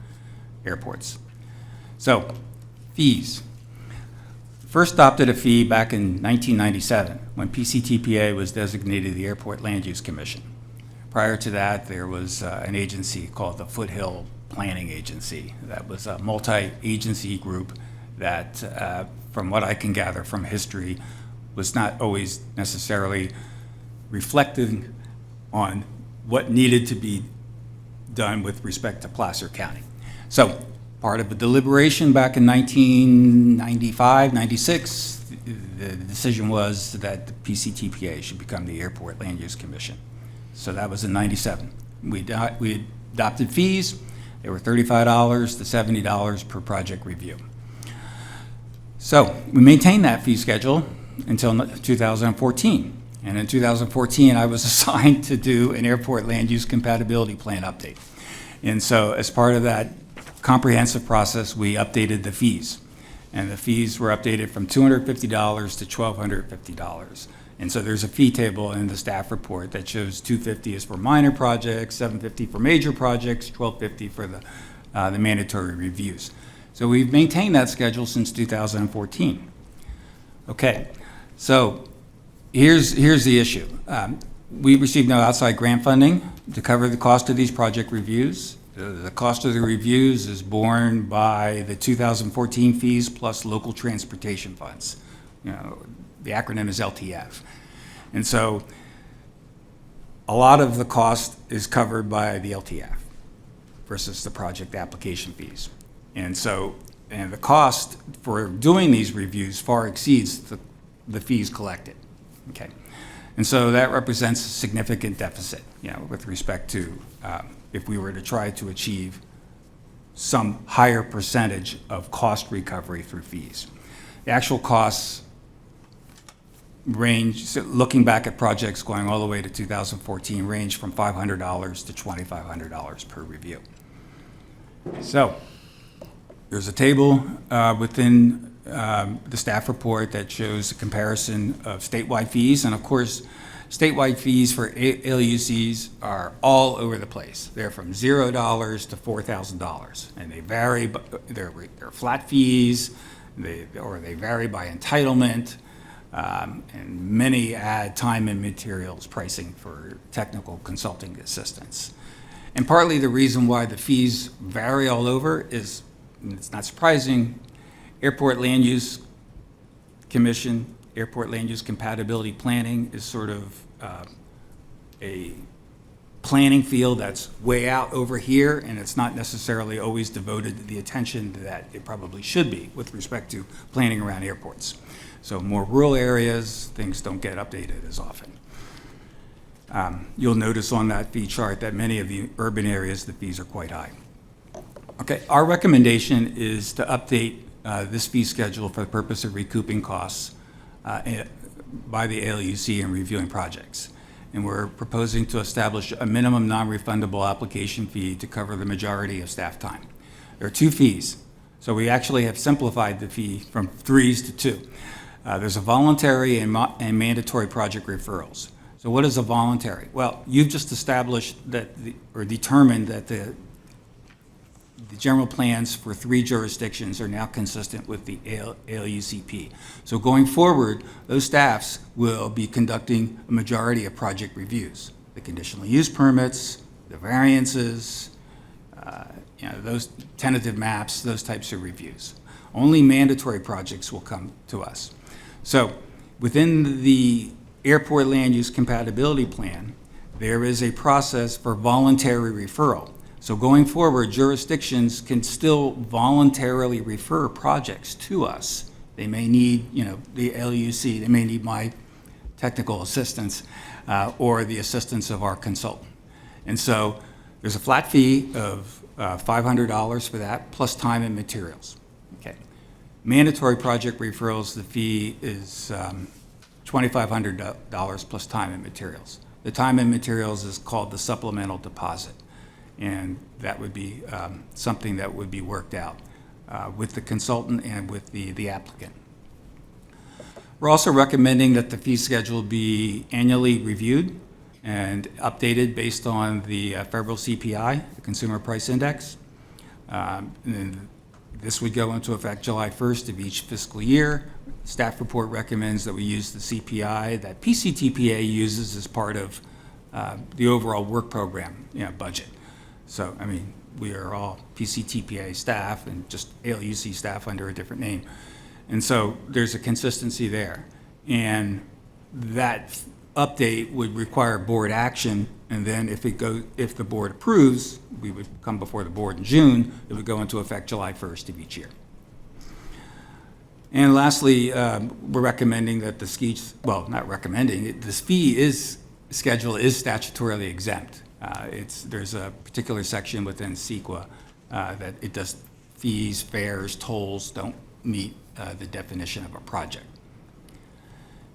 airports. So, fees. First adopted a fee back in 1997 when Pctpa was designated the Airport Land Use Commission. Prior to that, there was an agency called the Foothill Planning Agency. That was a multi-agency group that, from what I can gather from history, was not always necessarily reflecting on what needed to be done with respect to Placer County. So part of the deliberation back in 1995, 96, the decision was that the PCTPA should become the Airport Land Use Commission. So that was in 97. We adopted fees. They were $35 to $70 per project review. So we maintained that fee schedule until 2014. And in 2014, I was assigned to do an airport land use compatibility plan update. And so as part of that comprehensive process, we updated the fees. And the fees were updated from $250 to $1,250. And so there's a fee table in the staff report that shows $250 is for minor projects, $750 for major projects, $1,250 for the mandatory reviews. So we've maintained that schedule since 2014. Okay, so here's the issue. We received no outside grant funding to cover the cost of these project reviews. The cost of the reviews is borne by the 2014 fees plus local transportation funds. The acronym is LTF. And so a lot of the cost is covered by the LTF versus the project application fees. And so, the cost for doing these reviews far exceeds the fees collected, okay? And so that represents a significant deficit, with respect to if we were to try to achieve some higher percentage of cost recovery through fees. The actual costs range, so looking back at projects going all the way to 2014, range from $500 to $2,500 per review. So, there's a table within the staff report that shows a comparison of statewide fees, and of course, statewide fees for ALUCs are all over the place. They're from $0 to $4,000, and they vary. They're flat fees, they vary by entitlement, and many add time and materials pricing for technical consulting assistance. And partly the reason why the fees vary all over is, and it's not surprising, Airport Land Use Commission, Airport Land Use Compatibility Planning is sort of a planning field that's way out over here, and it's not necessarily always devoted the attention that it probably should be with respect to planning around airports. So more rural areas, things don't get updated as often. You'll notice on that fee chart that many of the urban areas, the fees are quite high. Okay, our recommendation is to update this fee schedule for the purpose of recouping costs by the ALUC in reviewing projects. And we're proposing to establish a minimum non-refundable application fee to cover the majority of staff time. There are 2 fees, so we actually have simplified the fee from 3s to 2. There's a voluntary and mandatory project referrals. So what is a voluntary? Well, you've just established that, or determined that the general plans for 3 jurisdictions are now consistent with the ALUCP. So going forward, those staffs will be conducting a majority of project reviews, the conditional use permits, the variances, those tentative maps, those types of reviews. Only mandatory projects will come to us. So within the Airport Land Use Compatibility Plan, there is a process for voluntary referral. So going forward, jurisdictions can still voluntarily refer projects to us. They may need, the LUC, they may need my technical assistance or the assistance of our consultant. And so there's a flat fee of $500 for that, plus time and materials. Okay. Mandatory project referrals, the fee is $2,500 plus time and materials. The time and materials is called the supplemental deposit, and that would be something that would be worked out with the consultant and with the applicant. We're also recommending that the fee schedule be annually reviewed and updated based on the federal CPI, the Consumer Price Index. And this would go into effect July 1st of each fiscal year. Staff report recommends that we use the CPI that Pctpa uses as part of the overall work program budget. So, I mean, we are all Pctpa staff and just ALUC staff under a different name. And so there's a consistency there. And that update would require board action, and then if the board approves, we would come before the board in June. It would go into effect July 1st of each year. And lastly, we're recommending that this fee schedule is statutorily exempt. There's a particular section within CEQA that it does fees, fares, tolls don't meet the definition of a project.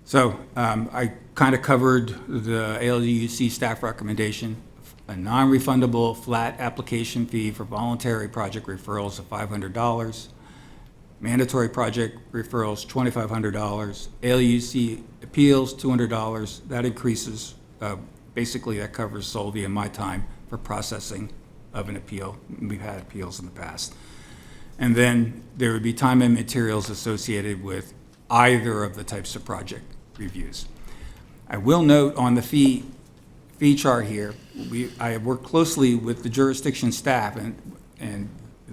So I kind of covered the ALUC staff recommendation, a non-refundable flat application fee for voluntary project referrals of $500, mandatory project referrals $2,500, ALUC appeals $200. That increases, basically that covers Solvay and my time for processing of an appeal. We've had appeals in the past. And then there would be time and materials associated with either of the types of project reviews. I will note on the fee chart here, I have worked closely with the jurisdiction staff, and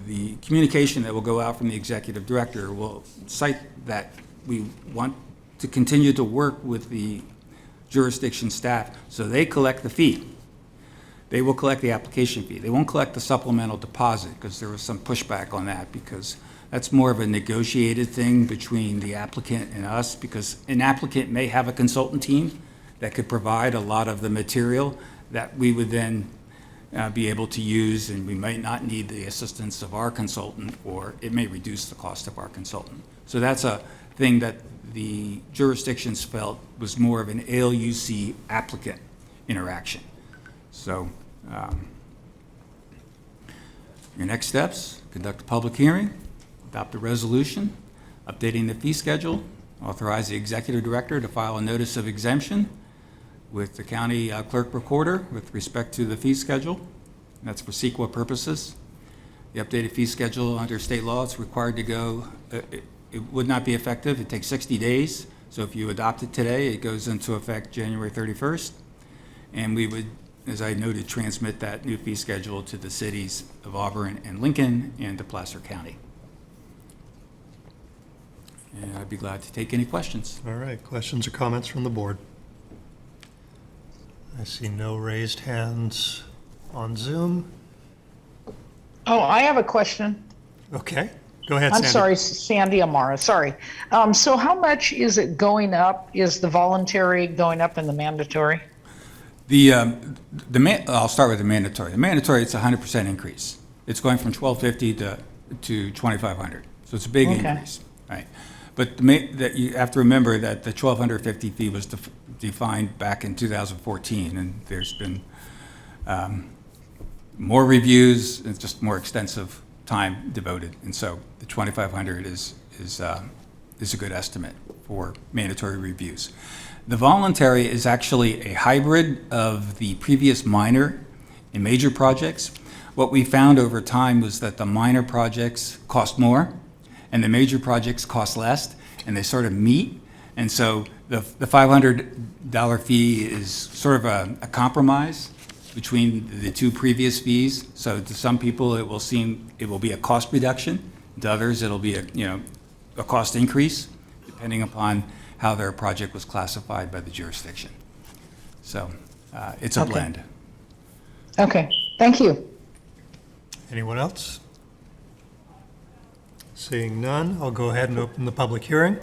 the communication that will go out from the executive director will cite that we want to continue to work with the jurisdiction staff so they collect the fee. They will collect the application fee. They won't collect the supplemental deposit because there was some pushback on that, because that's more of a negotiated thing between the applicant and us, because an applicant may have a consultant team that could provide a lot of the material that we would then be able to use, and we might not need the assistance of our consultant, or it may reduce the cost of our consultant. So that's a thing that the jurisdictions felt was more of an ALUC applicant interaction. So Your next steps: conduct a public hearing, adopt a resolution, updating the fee schedule, authorize the executive director to file a notice of exemption with the county clerk recorder with respect to the fee schedule. That's for CEQA purposes. The updated fee schedule under state law is required to go, it would not be effective. It takes 60 days. So if you adopt it today, it goes into effect January 31st. And we would, as I noted, transmit that new fee schedule to the cities of Auburn and Lincoln and to Placer County. And I'd be glad to take any questions. All right, questions or comments from the board? I see no raised hands on Zoom. Oh, I have a question. Okay, go ahead, I'm Sandy. sorry, Sandy Amara, sorry. So how much is it going up? Is the voluntary going up and the mandatory? I'll start with the mandatory. The mandatory, it's a 100% increase. It's going from $1,250 to $2,500. So it's a big increase, right? But that you have to remember that the $1,250 fee was defined back in 2014, and there's been more reviews. It's just more extensive time devoted, and so the $2,500 is a good estimate for mandatory reviews. The voluntary is actually a hybrid of the previous minor and major projects. What we found over time was that the minor projects cost more and the major projects cost less, and they sort of meet. And so the $500 fee is sort of a compromise between the two previous fees. So to some people, it will be a cost reduction. To others, it'll be a cost increase, depending upon how their project was classified by the jurisdiction. So it's a blend. Okay, thank you. Anyone else? Seeing none, I'll go ahead and open the public hearing.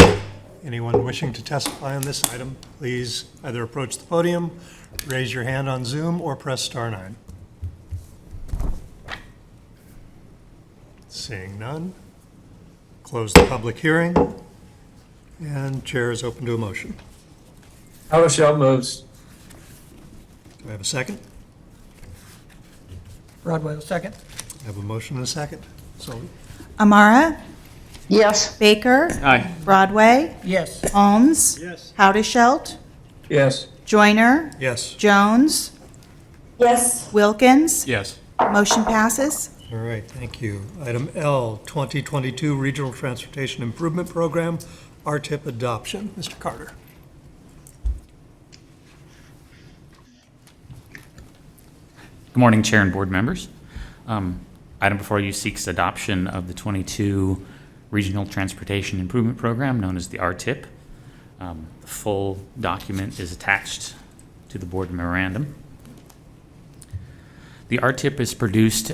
Anyone wishing to testify on this item, please either approach the podium, raise your hand on Zoom, or press *9. Seeing none, close the public hearing, and chair is open to a motion. Howard moves. Do I have a second? Broadway will second. I have a motion and a second. Sully? Amara? Yes. Baker? Aye. Broadway? Yes. Holmes? Yes. Howdeshelt? Yes. Joyner? Yes. Jones? Yes. Wilkins? Yes. Motion passes. All right, thank you. Item L, 2022 Regional Transportation Improvement Program, RTIP adoption. Mr. Carter. Good morning, Chair and board members. Item before you seeks adoption of the 22 Regional Transportation Improvement Program, known as the RTIP. The full document is attached to the board memorandum. The RTIP is produced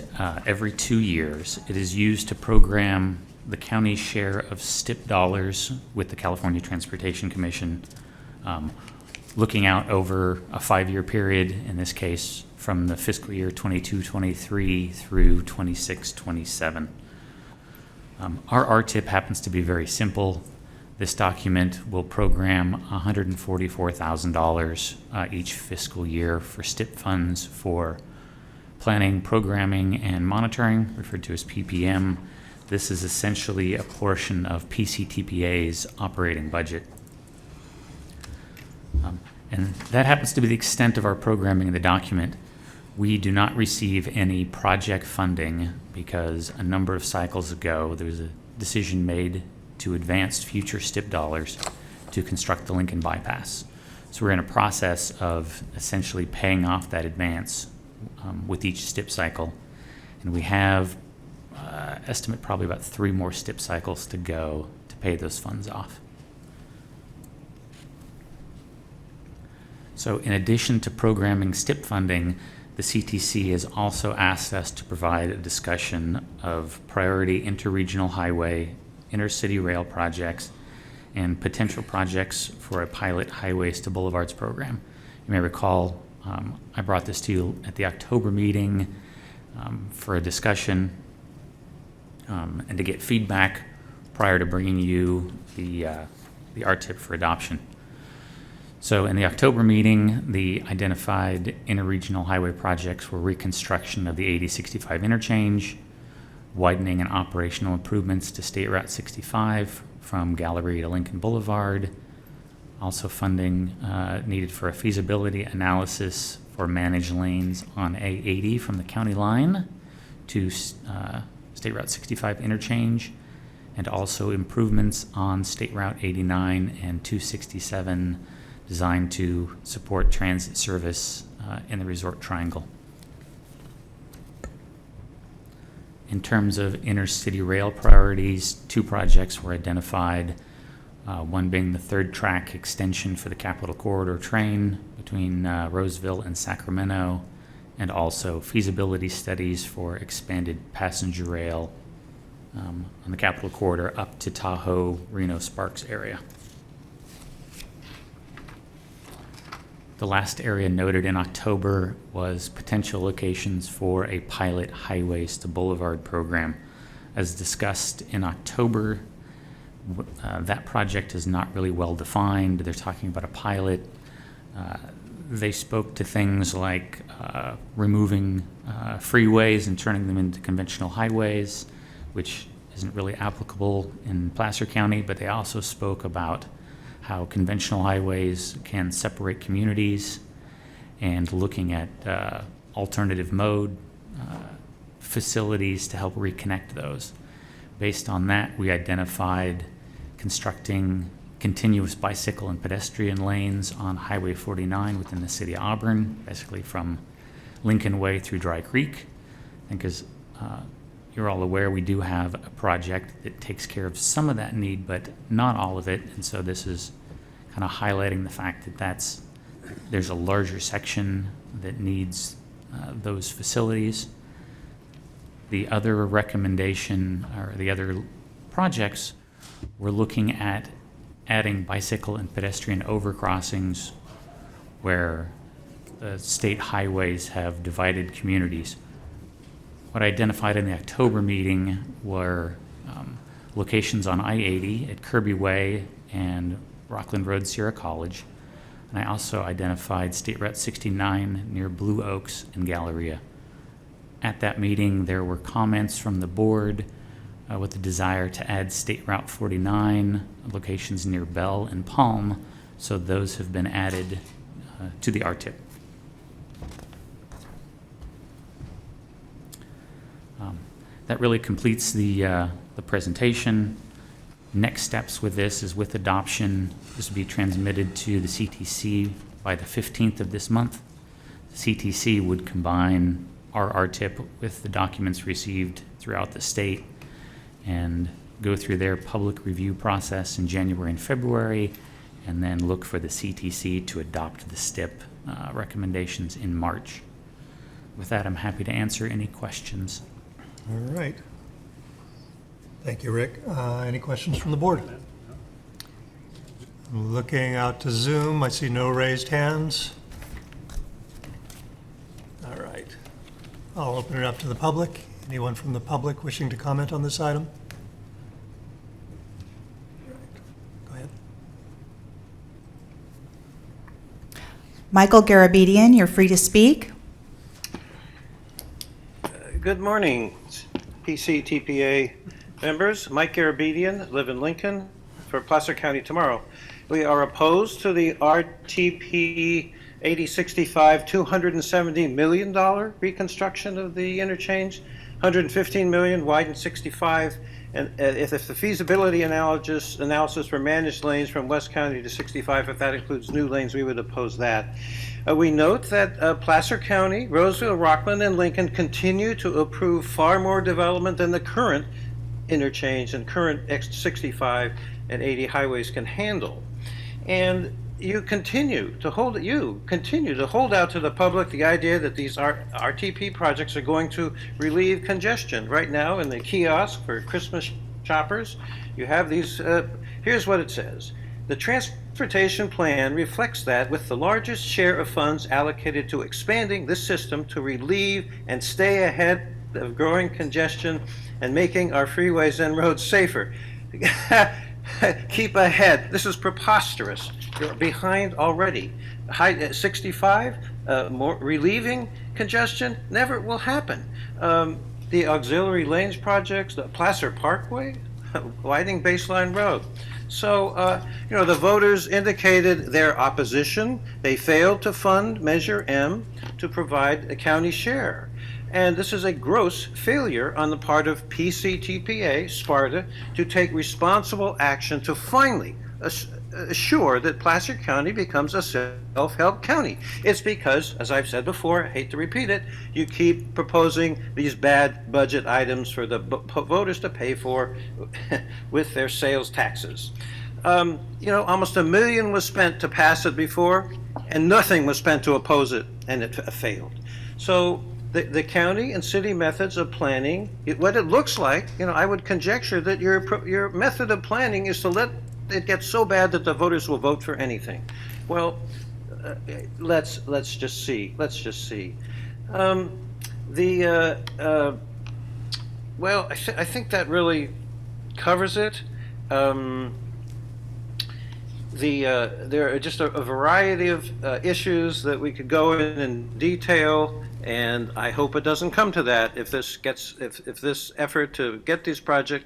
every 2 years. It is used to program the county's share of STIP dollars with the California Transportation Commission, looking out over a 5-year period, in this case, from the fiscal year 22-23 through 26-27. Our RTIP happens to be very simple. This document will program $144,000 each fiscal year for STIP funds for planning, programming, and monitoring, referred to as PPM. This is essentially a portion of Pctpa's operating budget. And that happens to be the extent of our programming in the document. We do not receive any project funding because a number of cycles ago, there was a decision made to advance future STIP dollars to construct the Lincoln Bypass. So we're in a process of essentially paying off that advance with each STIP cycle. And we have, estimate probably about 3 more STIP cycles to go to pay those funds off. So in addition to programming STIP funding, the CTC has also asked us to provide a discussion of priority interregional highway, intercity rail projects, and potential projects for a pilot highways to boulevards program. You may recall I brought this to you at the October meeting for a discussion and to get feedback prior to bringing you the RTIP for adoption. So in the October meeting, the identified interregional highway projects were reconstruction of the 8065 interchange, widening and operational improvements to State Route 65 from Galleria to Lincoln Boulevard. Also funding needed for a feasibility analysis for managed lanes on A80 from the county line to State Route 65 interchange, and also improvements on State Route 89 and 267 designed to support transit service in the Resort Triangle. In terms of intercity rail priorities, 2 projects were identified, one being the third track extension for the Capitol Corridor train between Roseville and Sacramento, and also feasibility studies for expanded passenger rail on the Capitol Corridor up to Tahoe, Reno, Sparks area. The last area noted in October was potential locations for a pilot Highways to Boulevard program. As discussed in October, that project is not really well defined. They're talking about a pilot. They spoke to things like removing freeways and turning them into conventional highways, which isn't really applicable in Placer County, but they also spoke about how conventional highways can separate communities and looking at alternative mode facilities to help reconnect those. Based on that, we identified constructing continuous bicycle and pedestrian lanes on Highway 49 within the city of Auburn, basically from Lincoln Way through Dry Creek. I think as you're all aware, we do have a project that takes care of some of that need, but not all of it. And so this is kind of highlighting the fact that there's a larger section that needs those facilities. The other recommendation, or the other projects, we're looking at adding bicycle and pedestrian overcrossings where the state highways have divided communities. What I identified in the October meeting were locations on I-80 at Kirby Way and Rockland Road, Sierra College. And I also identified State Route 69 near Blue Oaks and Galleria. At that meeting, there were comments from the board with the desire to add State Route 49 locations near Bell and Palm, so those have been added to the RTIP. That really completes the presentation. Next steps with this is with adoption, this will be transmitted to the CTC by the 15th of this month. The CTC would combine our RTIP with the documents received throughout the state and go through their public review process in January and February, and then look for the CTC to adopt the STIP recommendations in March. With that, I'm happy to answer any questions. All right. Thank you, Rick. Any questions from the board? Looking out to Zoom, I see no raised hands. All right. I'll open it up to the public. Anyone from the public wishing to comment on this item? All right. Go ahead. Michael Garabedian, you're free to speak. Good morning, Pctpa members. Mike Garabedian, live in Lincoln for Placer County Tomorrow. We are opposed to the RTP 8065 $270 million reconstruction of the interchange, $115 million widened 65, and if the feasibility analysis for managed lanes from West County to 65, if that includes new lanes, we would oppose that. We note that Placer County, Roseville, Rockland, and Lincoln continue to approve far more development than the current interchange and current X65 and 80 highways can handle. And you continue to hold out to the public the idea that these RTP projects are going to relieve congestion. Right now in the kiosk for Christmas shoppers, you have these, here's what it says. The transportation plan reflects that with the largest share of funds allocated to expanding this system to relieve and stay ahead of growing congestion and making our freeways and roads safer. Keep ahead. This is preposterous. You're behind already. 65, more relieving congestion never will happen. the auxiliary lanes projects, the Placer Parkway, widening Baseline Road. So, the voters indicated their opposition. They failed to fund Measure M to provide a county share. And this is a gross failure on the part of PCTPA, Sparta, to take responsible action to finally assure that Placer County becomes a self-help county. It's because, as I've said before, I hate to repeat it, you keep proposing these bad budget items for the voters to pay for with their sales taxes. Almost $1 million was spent to pass it before, and nothing was spent to oppose it, and it failed. So the county and city methods of planning, what it looks like, I would conjecture that your method of planning is to let it get so bad that the voters will vote for anything. Well, let's just see. I think that really covers it. There are just a variety of issues that we could go in detail, and I hope it doesn't come to that if this effort to get these projects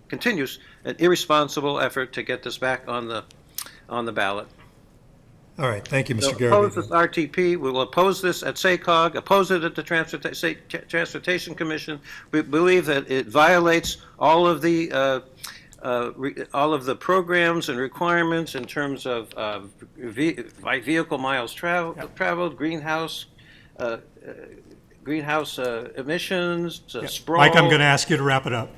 continues, an irresponsible effort to get this back on the ballot. All right, thank you, Mr. We'll Garrett. oppose this RTP. We will oppose this at SACOG, oppose it at the Transportation Commission. We believe that it violates all of the programs and requirements in terms of vehicle miles traveled, greenhouse emissions, sprawl. Mike, I'm going to ask you to wrap it up.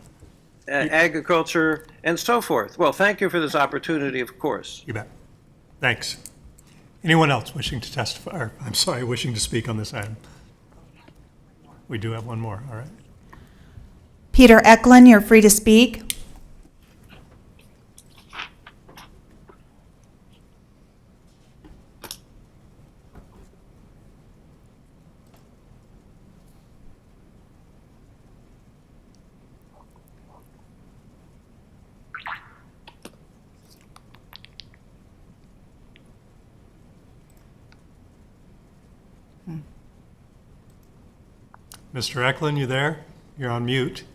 Agriculture, and so forth. Well, thank you for this opportunity, of course. You bet. Thanks. Anyone else wishing to testify, or wishing to speak on this item? We do have one more, all right. Peter Eklund, you're free to speak. Mr. Eklund, you there? You're on mute.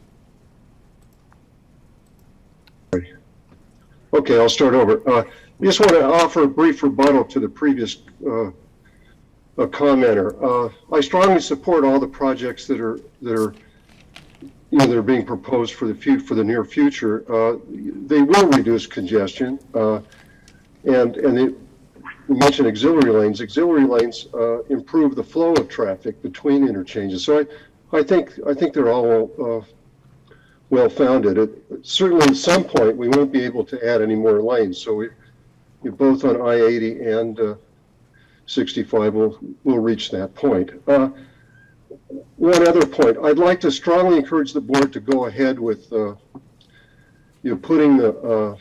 Okay, I'll start over. I just want to offer a brief rebuttal to the previous commenter. I strongly support all the projects that are being proposed for the near future. They will reduce congestion, and we mentioned auxiliary lanes. Auxiliary lanes improve the flow of traffic between interchanges. So I think they're all well-founded. Certainly at some point, we won't be able to add any more lanes. So both on I-80 and 65 will reach that point. One other point, I'd like to strongly encourage the board to go ahead with putting the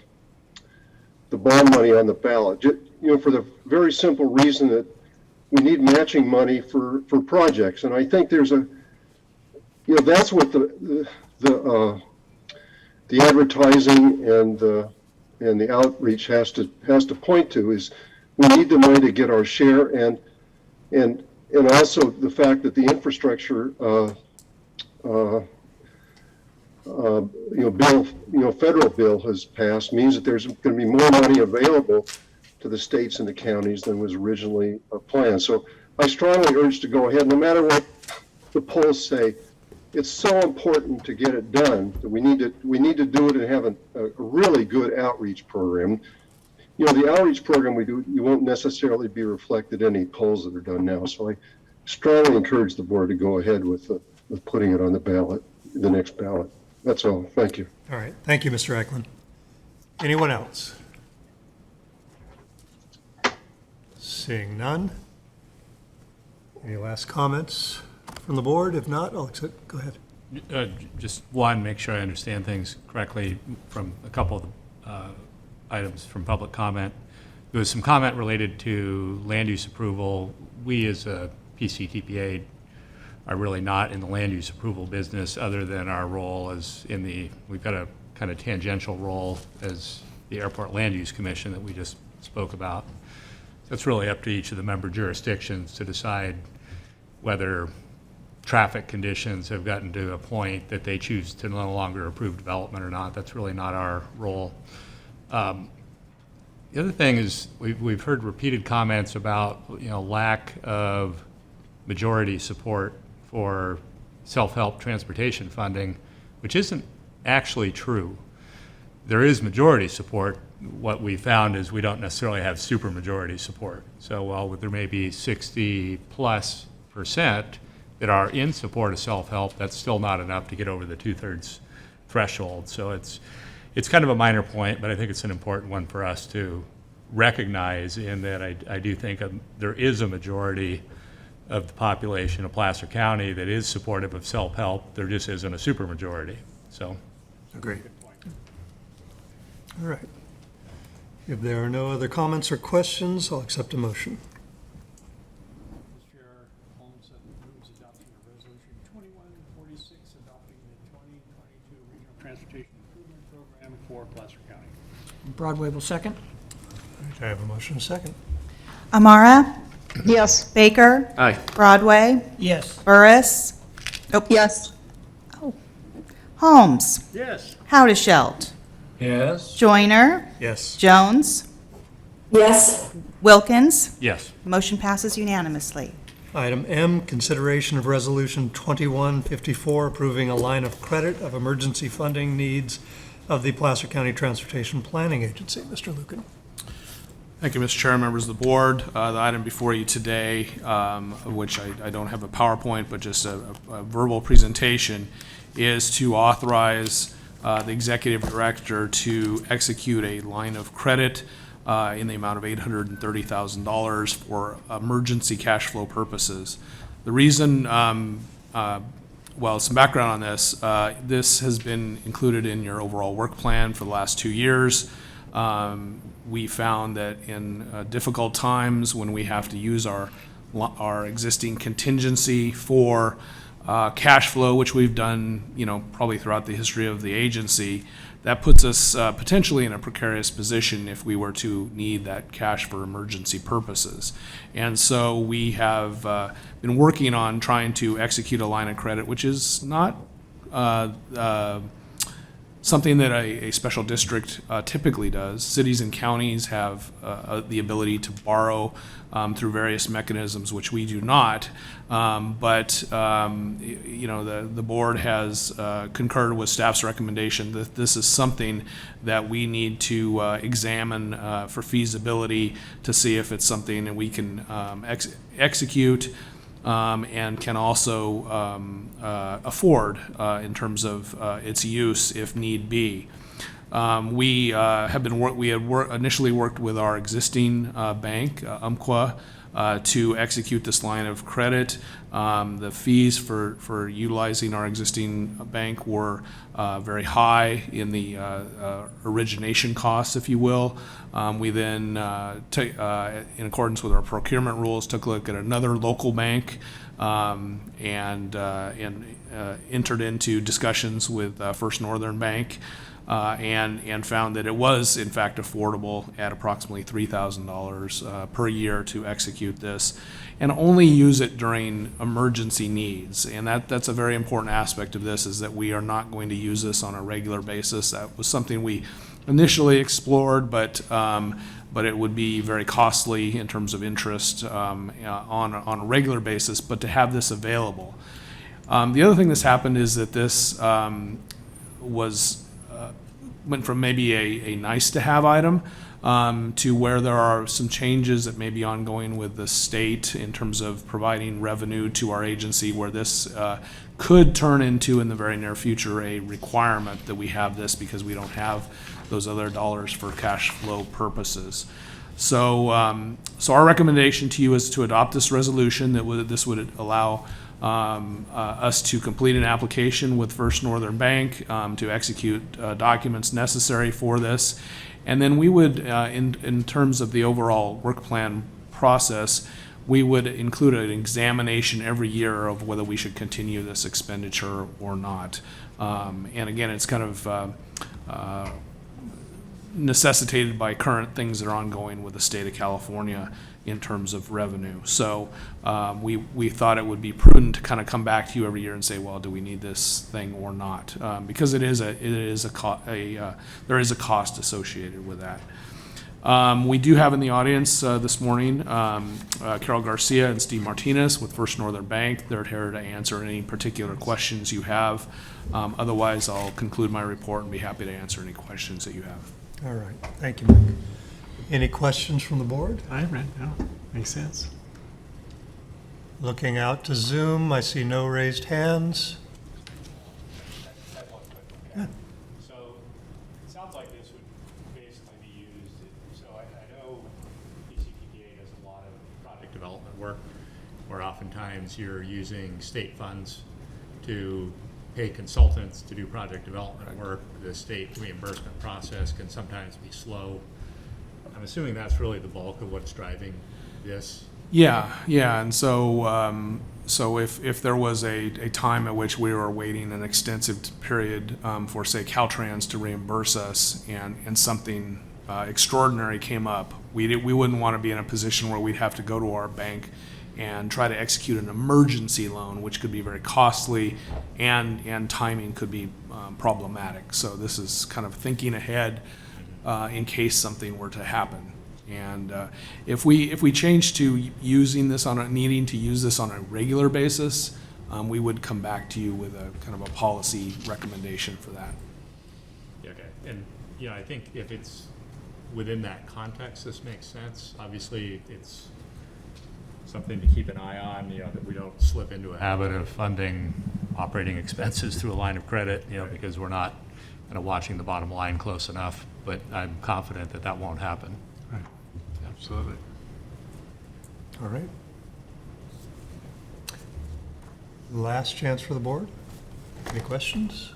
bond money on the ballot. For the very simple reason that we need matching money for projects, and I think there's that's what the advertising and the outreach has to point to, is we need the money to get our share, and also the fact that the infrastructure federal bill has passed means that there's going to be more money available to the states and the counties than was originally planned. So I strongly urge to go ahead, no matter what the polls say. It's so important to get it done that we need to do it and have a really good outreach program. The outreach program we do, you won't necessarily be reflected in any polls that are done now. So I strongly encourage the board to go ahead with putting it on the ballot, the next ballot. That's all. Thank you. All right. Thank you, Mr. Eklund. Anyone else? Seeing none. Any last comments from the board? If not, I'll accept. Go ahead. Just one, make sure I understand things correctly from a couple of items from public comment. There was some comment related to land use approval. We as a PCTPA are really not in the land use approval business, other than our role as we've got a kind of tangential role as the Airport Land Use Commission that we just spoke about. So it's really up to each of the member jurisdictions to decide whether traffic conditions have gotten to a point that they choose to no longer approve development or not. That's really not our role. The other thing is we've heard repeated comments about, you know, lack of majority support for self-help transportation funding, which isn't actually true. There is majority support. What we found is we don't necessarily have supermajority support. So while there may be 60+% that are in support of self-help, that's still not enough to get over the 2/3 threshold. So it's kind of a minor point, but I think it's an important one for us to recognize, in that I do think there is a majority of the population of Placer County that is supportive of self-help. There just isn't a supermajority. So, Agreed. All right. If there are no other comments or questions, I'll accept a motion. Mr. Chair, Holmes moves adoption of Resolution 2146, adopting the 2022 Regional Transportation Improvement Program for Placer County. Broadway will second. I have a motion, a second. Amara? Yes. Baker? Aye. Broadway? Yes. Burris? Yes. Holmes? Yes. Howdeshelt? Yes. Joyner? Yes. Jones? Yes. Wilkins? yes. Motion passes unanimously. Item M, consideration of Resolution 2154, approving a line of credit of emergency funding needs of the Placer County Transportation Planning Agency. Mr. Lucan. Thank you, Mr. Chair, members of the board. The item before you today, which I don't have a PowerPoint, but just a verbal presentation, is to authorize the executive director to execute a line of credit in the amount of $830,000 for emergency cash flow purposes. The reason, well, some background on this. This has been included in your overall work plan for the last 2 years. We found that in difficult times, when we have to use our existing contingency for cash flow, which we've done, you know, probably throughout the history of the agency, that puts us potentially in a precarious position if we were to need that cash for emergency purposes. And so we have been working on trying to execute a line of credit, which is not something that a special district typically does. Cities and counties have the ability to borrow through various mechanisms, which we do not. But you know, the board has concurred with staff's recommendation that this is something that we need to examine for feasibility to see if it's something that we can execute. And can also afford in terms of its use if need be. We had initially worked with our existing bank, Umpqua, to execute this line of credit. The fees for utilizing our existing bank were very high in the origination costs, if you will. We then, in accordance with our procurement rules, took a look at another local bank and entered into discussions with First Northern Bank and found that it was, in fact, affordable at approximately $3,000 per year to execute this, and only use it during emergency needs. And that's a very important aspect of this, is that we are not going to use this on a regular basis. That was something we initially explored, but it would be very costly in terms of interest on a regular basis. But to have this available, the other thing that's happened is that this went from maybe a nice to have item to where there are some changes that may be ongoing with the state in terms of providing revenue to our agency, where this could turn into, in the very near future, a requirement that we have this, because we don't have those other dollars for cash flow purposes. So our recommendation to you is to adopt this resolution. This would allow us to complete an application with First Northern Bank to execute documents necessary for this. And then we would, in terms of the overall work plan process, we would include an examination every year of whether we should continue this expenditure or not. And again, it's kind of necessitated by current things that are ongoing with the state of California in terms of revenue. So we thought it would be prudent to kind of come back to you every year and say, well, do we need this thing or not? Because there is a cost associated with that. We do have in the audience this morning Carol Garcia and Steve Martinez with First Northern Bank. They're here to answer any particular questions you have. Otherwise, I'll conclude my report and be happy to answer any questions that you have. All right, thank you, Mike. Any questions from the board? I read, no, makes sense. Looking out to Zoom, I see no raised hands. Good. So it sounds like this would basically be used, so I know Pctpa does a lot of project development work where oftentimes you're using state funds to pay consultants to do project development work. The state reimbursement process can sometimes be slow. I'm assuming that's really the bulk of what's driving this. Yeah, and so so if there was a time at which we were waiting an extensive period for, say, Caltrans to reimburse us, and something extraordinary came up, we wouldn't want to be in a position where we'd have to go to our bank and try to execute an emergency loan, which could be very costly, and timing could be problematic. So this is kind of thinking ahead in case something were to happen. And if we change to needing to use this on a regular basis, we would come back to you with a kind of a policy recommendation for that. Okay, and I think if it's within that context, this makes sense. Obviously, it's something to keep an eye on, that we don't slip into a habit of funding operating expenses through a line of credit, because we're not kind of watching the bottom line close enough. But I'm confident that that won't happen. Right. Absolutely. All right. Last chance for the board. Any questions?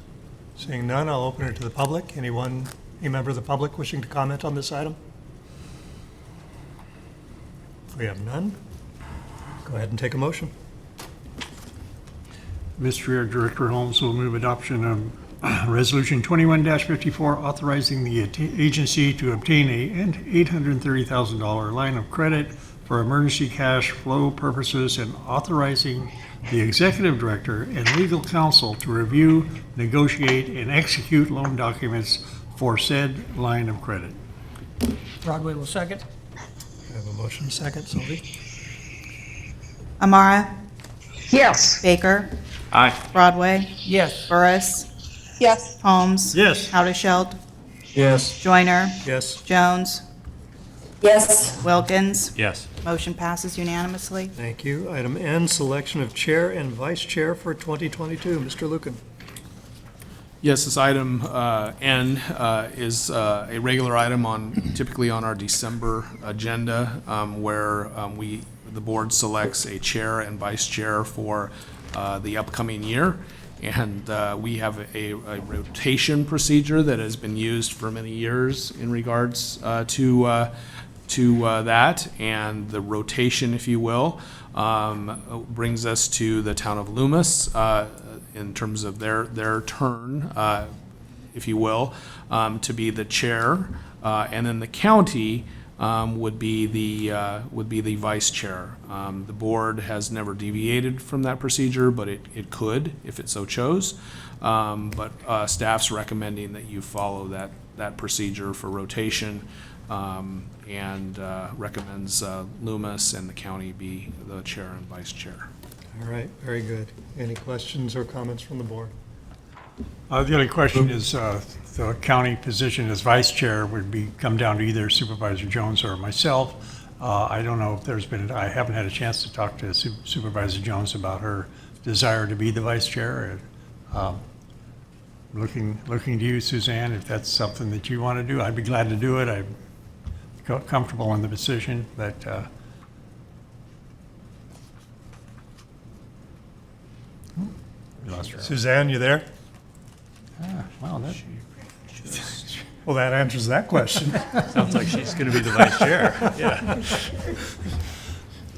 Seeing none, I'll open it to the public. Any member of the public wishing to comment on this item? We have none. Go ahead and take a motion. Mr. Director Holmes will move adoption of Resolution 21-54, authorizing the agency to obtain an $830,000 line of credit for emergency cash flow purposes, and authorizing the executive director and legal counsel to review, negotiate, and execute loan documents for said line of credit. Broadway will second. I have a motion second. Sylvie? Amara, Yes. Baker, Aye. Broadway, Yes. Burris, Yes. Holmes. Yes. Howdesheld, Yes. Joyner, Yes. Jones, Yes. Wilkins. Yes. Motion passes unanimously. Thank you. Item N, selection of chair and vice chair for 2022. Mr. Lucan. Yes, this item N is a regular item typically on our December agenda, where the board selects a chair and vice chair for the upcoming year. And we have a rotation procedure that has been used for many years in regards to that. And the rotation, if you will, brings us to the town of Loomis in terms of their turn, if you will, to be the chair, and then the county would be the vice chair. The board has never deviated from that procedure, but it could if it so chose. But staff's recommending that you follow that procedure for rotation, and recommends Loomis and the county be the chair and vice chair. All right, very good. Any questions or comments from the board? The only question is, the county position as vice chair would come down to either Supervisor Jones or myself. I don't know if I haven't had a chance to talk to Supervisor Jones about her desire to be the vice chair. Looking to you, Suzanne, if that's something that you want to do, I'd be glad to do it. I'm comfortable in the position, but we lost her. Suzanne, you there? Well, Well, that answers that question. Sounds like she's going to be the vice chair. Yeah.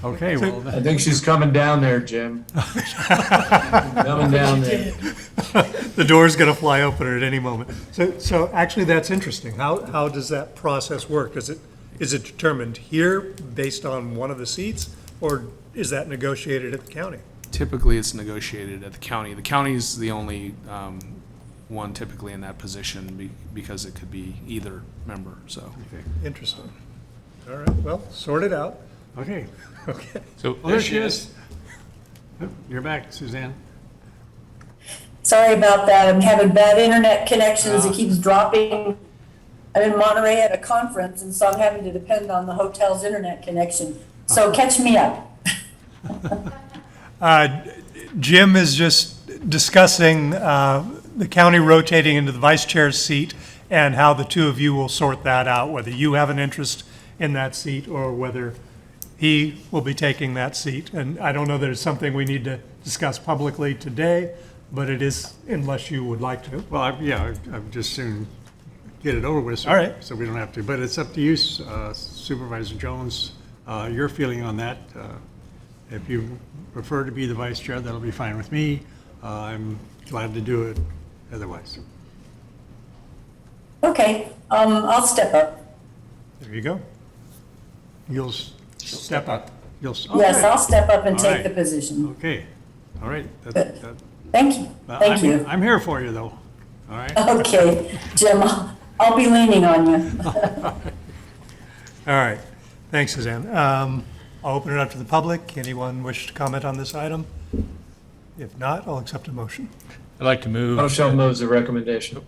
Okay, well, I think she's coming down there, Jim. Coming down there. The door's going to fly open at any moment. So actually, that's interesting. How does that process work? Is it determined here based on one of the seats, or is that negotiated at the county? Typically, it's negotiated at the county. The county is the only one typically in that position because it could be either member, so. Okay. Interesting. All right, well, sort it out. Okay. Okay. So Well, there she is. You're back, Suzanne. Sorry about that. I'm having bad internet connections. It keeps dropping. I'm in Monterey at a conference, and so I'm having to depend on the hotel's internet connection. So catch me up. Jim is just discussing the county rotating into the vice chair's seat and how the two of you will sort that out, whether you have an interest in that seat or whether he will be taking that seat. And I don't know that it's something we need to discuss publicly today, but it is, unless you would like to. Well, I'd just soon get it over with. All right. So we don't have to, but it's up to you, Supervisor Jones, your feeling on that. If you prefer to be the vice chair, that'll be fine with me. I'm glad to do it otherwise. Okay, I'll step up. There you go. You'll step up. Yes, Okay. I'll step up and All take right. the position. Okay, all right. Thank you. Thank you. I'm here for you, though. All right? Okay, Jim, I'll be leaning on you. All right. Thanks, Suzanne. I'll open it up to the public. Anyone wish to comment on this item? If not, I'll accept a motion. I'd like to move. Motion moves the recommendation.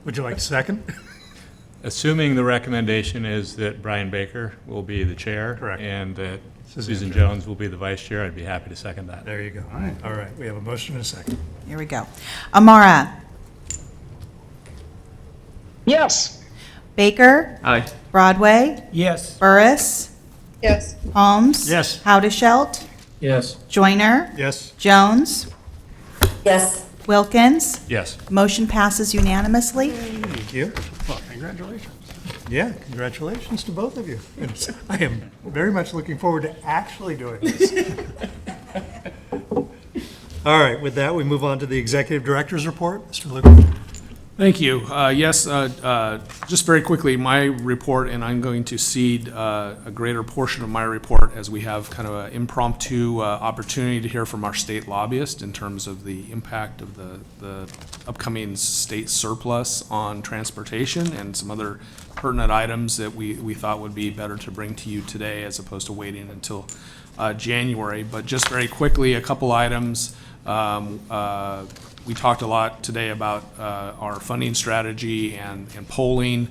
Would you like a second? Assuming the recommendation is that Brian Baker will be the chair. Correct. And that Susan Susan Jones will be the vice chair, I'd be happy to second that. There you go. All right. We have a motion and a second. Here we go. Amara. Yes. Baker. Aye. Broadway. Yes. Burris. Yes. Holmes. Yes. Howdeshelt. Yes. Joyner. Yes. Jones. Yes. Wilkins. Yes. Motion passes unanimously. Thank you. Well, congratulations. Yeah, congratulations to both of you. I am very much looking forward to actually doing this. All right, with that, we move on to the Executive Director's Report. Mr. Luker. Thank you. Yes, just very quickly, my report, and I'm going to cede a greater portion of my report as we have kind of an impromptu opportunity to hear from our state lobbyist in terms of the impact of the upcoming state surplus on transportation and some other pertinent items that we thought would be better to bring to you today as opposed to waiting until January. But just very quickly, a couple items. We talked a lot today about our funding strategy and polling.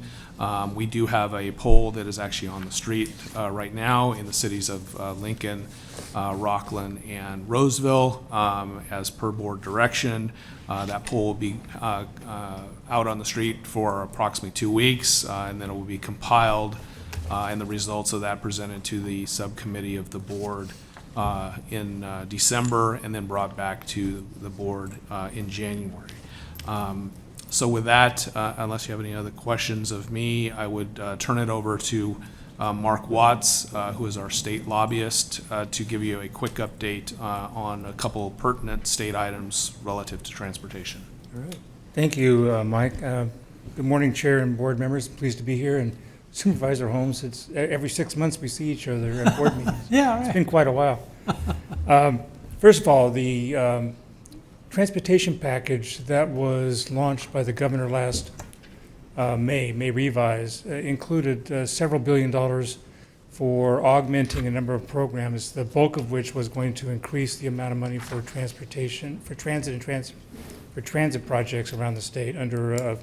We do have a poll that is actually on the street right now in the cities of Lincoln, Rockland, and Roseville as per board direction. That poll will be out on the street for approximately 2 weeks, and then it will be compiled and the results of that presented to the subcommittee of the board in December, and then brought back to the board in January. So with that, unless you have any other questions of me, I would turn it over to Mark Watts, who is our state lobbyist, to give you a quick update on a couple pertinent state items relative to transportation. All right. Thank you, Mike. Good morning, Chair and board members. Pleased to be here. And Supervisor Holmes, it's every 6 months we see each other at board meetings. Yeah, right. It's been quite a while. First of all, the transportation package that was launched by the governor last May revised, included several $billion for augmenting a number of programs, the bulk of which was going to increase the amount of money for transportation, for transit projects around the state under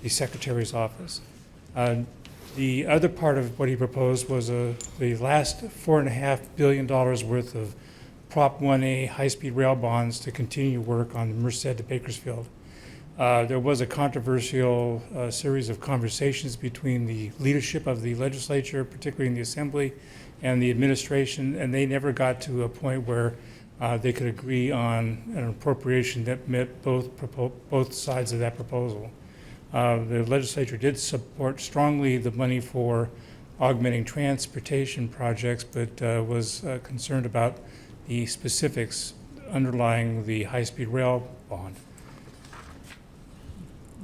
the Secretary's office. The other part of what he proposed was the last $4.5 billion worth of Prop 1A high-speed rail bonds to continue work on Merced to Bakersfield. There was a controversial series of conversations between the leadership of the legislature, particularly in the Assembly, and the administration, and they never got to a point where they could agree on an appropriation that met both sides of that proposal. The legislature did support strongly the money for augmenting transportation projects, but was concerned about the specifics underlying the high-speed rail bond.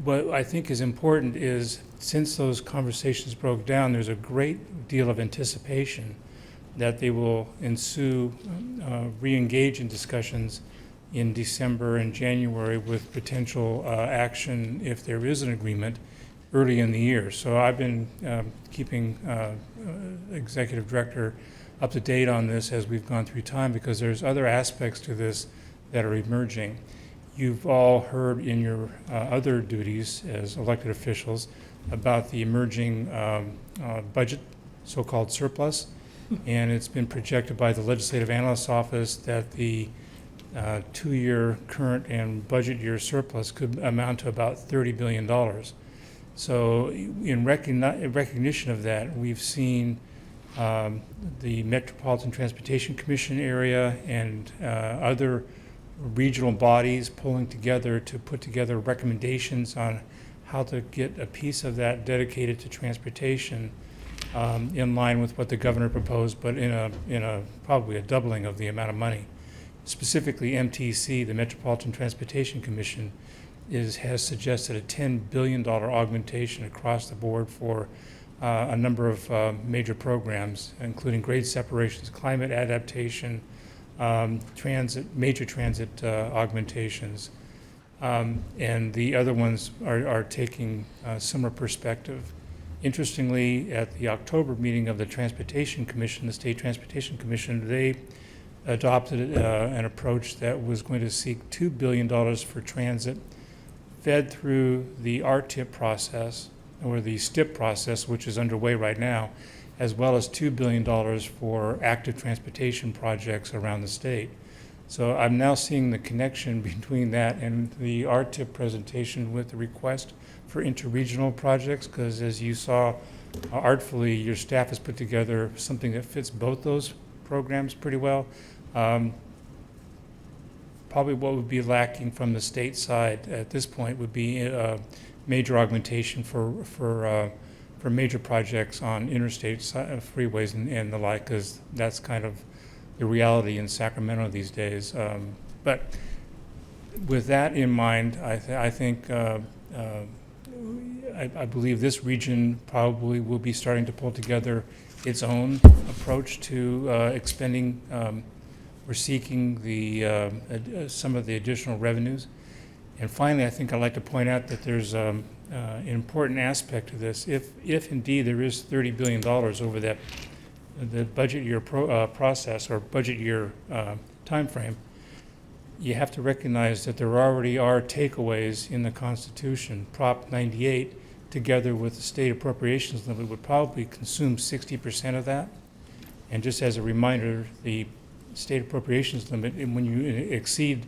What I think is important is, since those conversations broke down, there's a great deal of anticipation that they will re-engage in discussions in December and January with potential action if there is an agreement early in the year. So I've been keeping Executive Director up to date on this as we've gone through time, because there's other aspects to this that are emerging. You've all heard in your other duties as elected officials about the emerging budget, so-called surplus, and it's been projected by the Legislative Analyst's Office that the 2-year current and budget year surplus could amount to about $30 billion. So in recognition of that, we've seen the Metropolitan Transportation Commission area and other regional bodies pulling together to put together recommendations on how to get a piece of that dedicated to transportation in line with what the governor proposed, but in a probably a doubling of the amount of money. Specifically, MTC, the Metropolitan Transportation Commission, has suggested a $10 billion augmentation across the board for a number of major programs, including grade separations, climate adaptation, major transit augmentations, and the other ones are taking a similar perspective. Interestingly, at the October meeting of the Transportation Commission, the State Transportation Commission, they adopted an approach that was going to seek $2 billion for transit, fed through the RTIP process, or the STIP process, which is underway right now, as well as $2 billion for active transportation projects around the state. So I'm now seeing the connection between that and the RTIP presentation with the request for interregional projects, because as you saw artfully, your staff has put together something that fits both those programs pretty well. Probably what would be lacking from the state side at this point would be major augmentation for major projects on interstate freeways and the like, because that's kind of the reality in Sacramento these days. But with that in mind, I think I believe this region probably will be starting to pull together its own approach to expending or seeking some of the additional revenues. And finally, I think I'd like to point out that there's an important aspect to this. If indeed there is $30 billion over the budget year process or budget year timeframe, you have to recognize that there already are takeaways in the Constitution. Prop 98, together with the state appropriations limit, would probably consume 60% of that. And just as a reminder, the state appropriations limit, when you exceed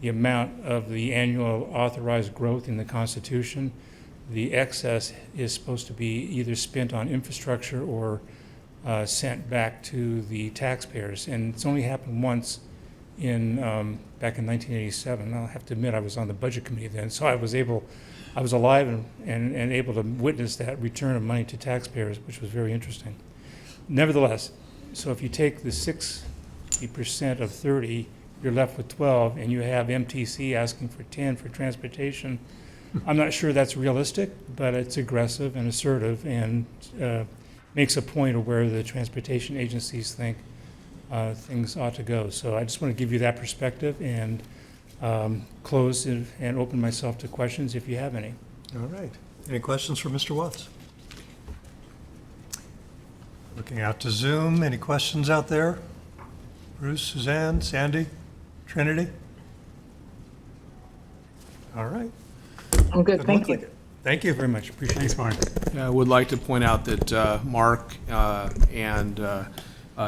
the amount of the annual authorized growth in the Constitution, the excess is supposed to be either spent on infrastructure or sent back to the taxpayers. And it's only happened once back in 1987. I'll have to admit I was on the budget committee then, so I was alive and able to witness that return of money to taxpayers, which was very interesting. Nevertheless, so if you take the 60% of 30, you're left with 12, and you have MTC asking for 10 for transportation. I'm not sure that's realistic, but it's aggressive and assertive, and makes a point of where the transportation agencies think things ought to go. So I just want to give you that perspective and close and open myself to questions if you have any. All right. Any questions for Mr. Watts? Looking out to Zoom. Any questions out there? Bruce, Suzanne, Sandy, Trinity? All right. I'm good, thank you. Thank you very much. Appreciate it. Thanks, Mark. I would like to point out that Mark and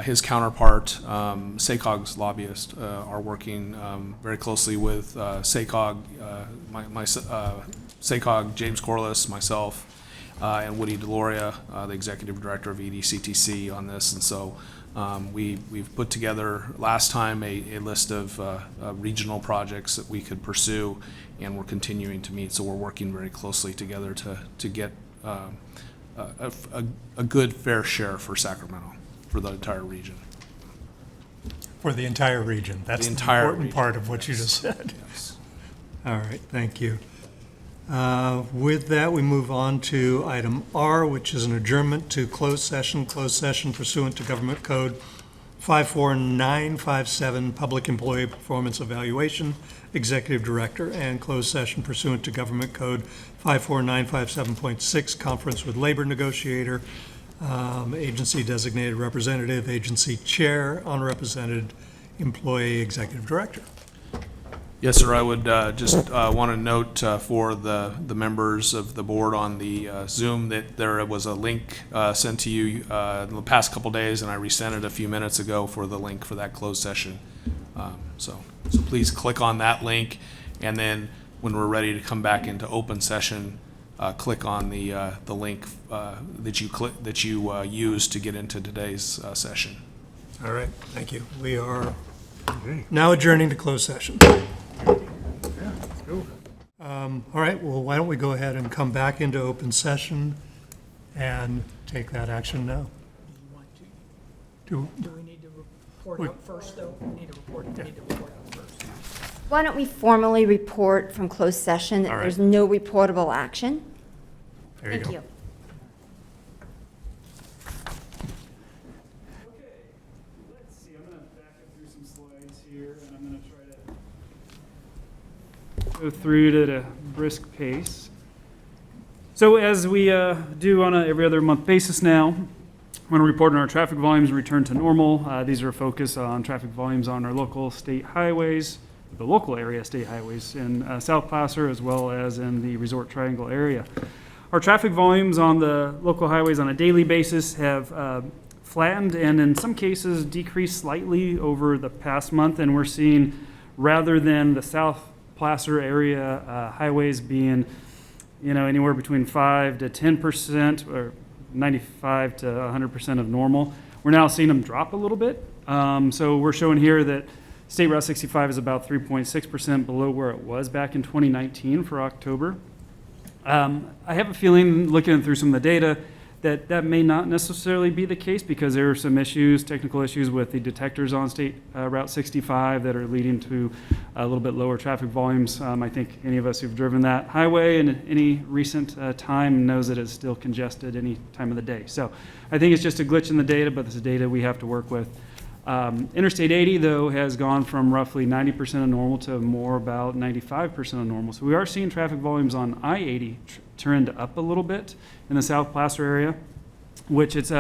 his counterpart, SACOG's lobbyist, are working very closely with SACOG, SACOG, James Corliss, myself, and Woody Deloria, the executive director of EDCTC, on this. And so we've put together last time a list of regional projects that we could pursue, and we're continuing to meet. So we're working very closely together to get a good fair share for Sacramento, for the entire region. For the entire region. That's the important part of what you just said. Yes. All right, thank you. With that, we move on to item R, which is an adjournment to closed session pursuant to Government Code 54957, Public Employee Performance Evaluation, Executive Director, and closed session pursuant to Government Code 54957.6, Conference with Labor Negotiator, Agency Designated Representative, Agency Chair, Unrepresented Employee, Executive Director. Yes, sir. I would just want to note for the members of the board on the Zoom that there was a link sent to you in the past couple days, and I resent it a few minutes ago for the link for that closed session. So please click on that link, and then when we're ready to come back into open session, click on the link that you used to get into today's session. All right, thank you. We are now adjourning to closed session. All right, well, why don't we go ahead and come back into open session and take that action now? Do we need to report out first, though? We need to report out first. Why don't we formally report from closed session that All right. there's no reportable action? There you Thank go. you. Let's see, I'm going to back up through some slides here, and I'm going to try to go through it at a brisk pace. So as we do on a every other month basis now, when we're reporting our traffic volumes return to normal, these are a focus on traffic volumes on our local state highways, the local area state highways in South Placer as well as in the Resort Triangle area. Our traffic volumes on the local highways on a daily basis have flattened and in some cases decreased slightly over the past month, and we're seeing, rather than the South Placer area highways being, anywhere between 5 to 10% or 95 to 100% of normal, we're now seeing them drop a little bit. So we're showing here that State Route 65 is about 3.6% below where it was back in 2019 for October. I have a feeling, looking through some of the data, that may not necessarily be the case because there are some issues, technical issues with the detectors on State Route 65 that are leading to a little bit lower traffic volumes. I think any of us who've driven that highway in any recent time knows that it's still congested any time of the day. So I think it's just a glitch in the data, but it's data we have to work with. Interstate 80, though, has gone from roughly 90% of normal to more about 95% of normal. So we are seeing traffic volumes on I-80 trend up a little bit in the South Placer area, which it's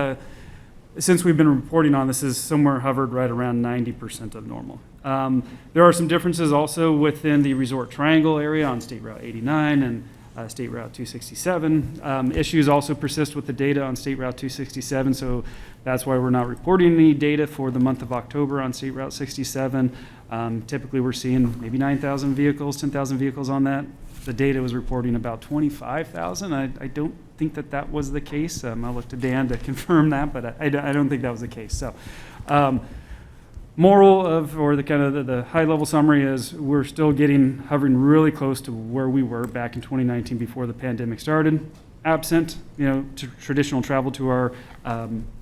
since we've been reporting on this, is somewhere hovered right around 90% of normal. There are some differences also within the Resort Triangle area on State Route 89 and State Route 267. Issues also persist with the data on State Route 267, so that's why we're not reporting any data for the month of October on State Route 67. Typically, we're seeing maybe 9,000 vehicles, 10,000 vehicles on that. The data was reporting about 25,000. I don't think that was the case. I'll look to Dan to confirm that, but I don't think that was the case. So, moral of, or the kind of the high-level summary is we're still hovering really close to where we were back in 2019 before the pandemic started, absent, traditional travel to our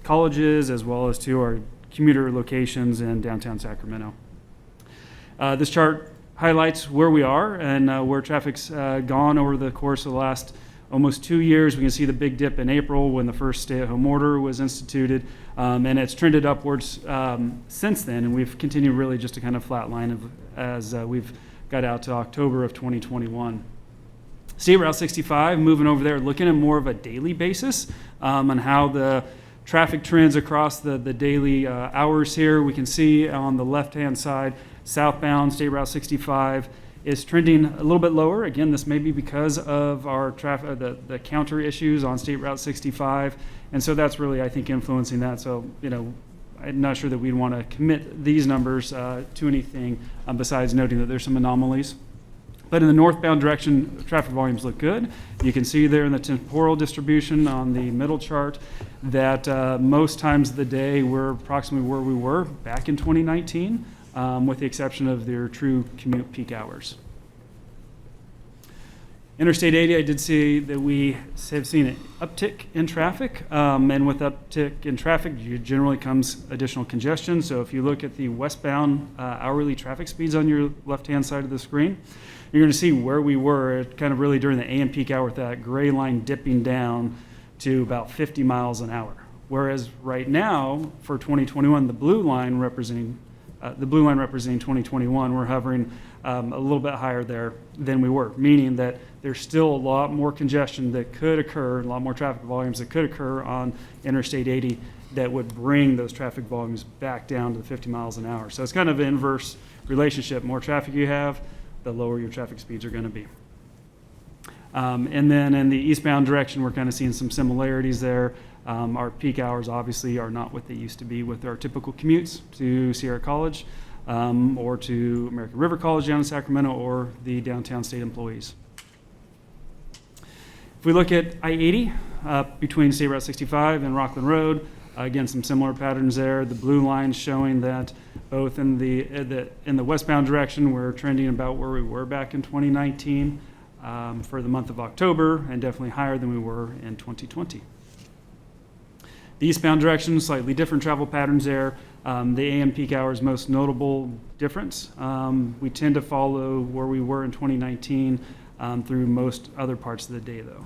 colleges as well as to our commuter locations in downtown Sacramento. This chart highlights where we are and where traffic's gone over the course of the last almost 2 years. We can see the big dip in April when the first stay-at-home order was instituted, and it's trended upwards since then, and we've continued really just to kind of flatline as we've got out to October of 2021. State Route 65, moving over there, looking at more of a daily basis on how the traffic trends across the daily hours here. We can see on the left-hand side, southbound State Route 65 is trending a little bit lower. Again, this may be because of our traffic, the counter issues on State Route 65, and so that's really, I think, influencing that. So, I'm not sure that we'd want to commit these numbers to anything besides noting that there's some anomalies. But in the northbound direction, traffic volumes look good. You can see there in the temporal distribution on the middle chart that most times of the day we're approximately where we were back in 2019. With the exception of their true commute peak hours. Interstate 80, I did see that we have seen an uptick in traffic, and with uptick in traffic, generally comes additional congestion. So if you look at the westbound hourly traffic speeds on your left-hand side of the screen, you're going to see where we were kind of really during the AM peak hour with that gray line dipping down to about 50 miles an hour. Whereas right now, for 2021, the blue line representing 2021, we're hovering a little bit higher there than we were, meaning that there's still a lot more congestion that could occur, a lot more traffic volumes that could occur on Interstate 80 that would bring those traffic volumes back down to the 50 miles an hour. So it's kind of an inverse relationship. More traffic you have, the lower your traffic speeds are going to be. And then in the eastbound direction, we're kind of seeing some similarities there. Our peak hours obviously are not what they used to be with our typical commutes to Sierra College or to American River College down in Sacramento or the downtown state employees. If we look at I-80 between State Route 65 and Rockland Road, again, some similar patterns there. The blue line showing that both in the westbound direction, we're trending about where we were back in 2019 for the month of October, and definitely higher than we were in 2020. The eastbound direction, slightly different travel patterns there. The AM peak hours, most notable difference. We tend to follow where we were in 2019 through most other parts of the day, though.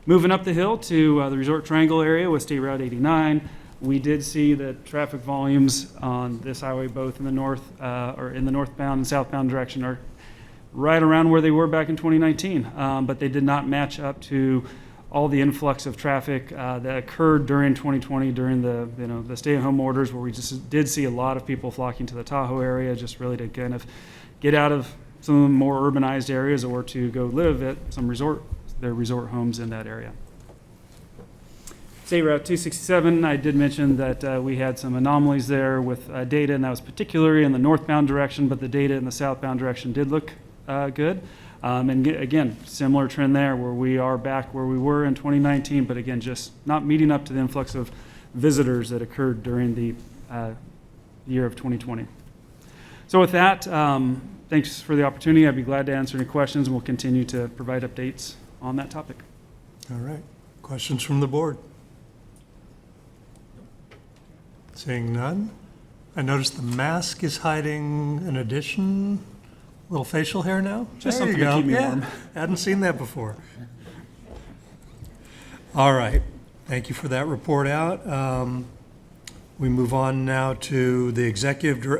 Moving up the hill to the Resort Triangle area with State Route 89, we did see that traffic volumes on this highway, both in the north or in the northbound and southbound direction, are right around where they were back in 2019, but they did not match up to all the influx of traffic that occurred during 2020 during the stay-at-home orders, where we just did see a lot of people flocking to the Tahoe area just really to kind of get out of some more urbanized areas or to go live at some their resort homes in that area. State Route 267, I did mention that we had some anomalies there with data, and that was particularly in the northbound direction, but the data in the southbound direction did look good. And again, similar trend there where we are back where we were in 2019, but again, just not meeting up to the influx of visitors that occurred during the year of 2020. So with that, thanks for the opportunity. I'd be glad to answer any questions, and we'll continue to provide updates on that topic. All right. Questions from the board? Seeing none. I noticed the mask is hiding an addition. Little facial hair now? Just There you something to go. keep me Yeah, warm. hadn't seen that before. All right, thank you for that report out. We move on now to the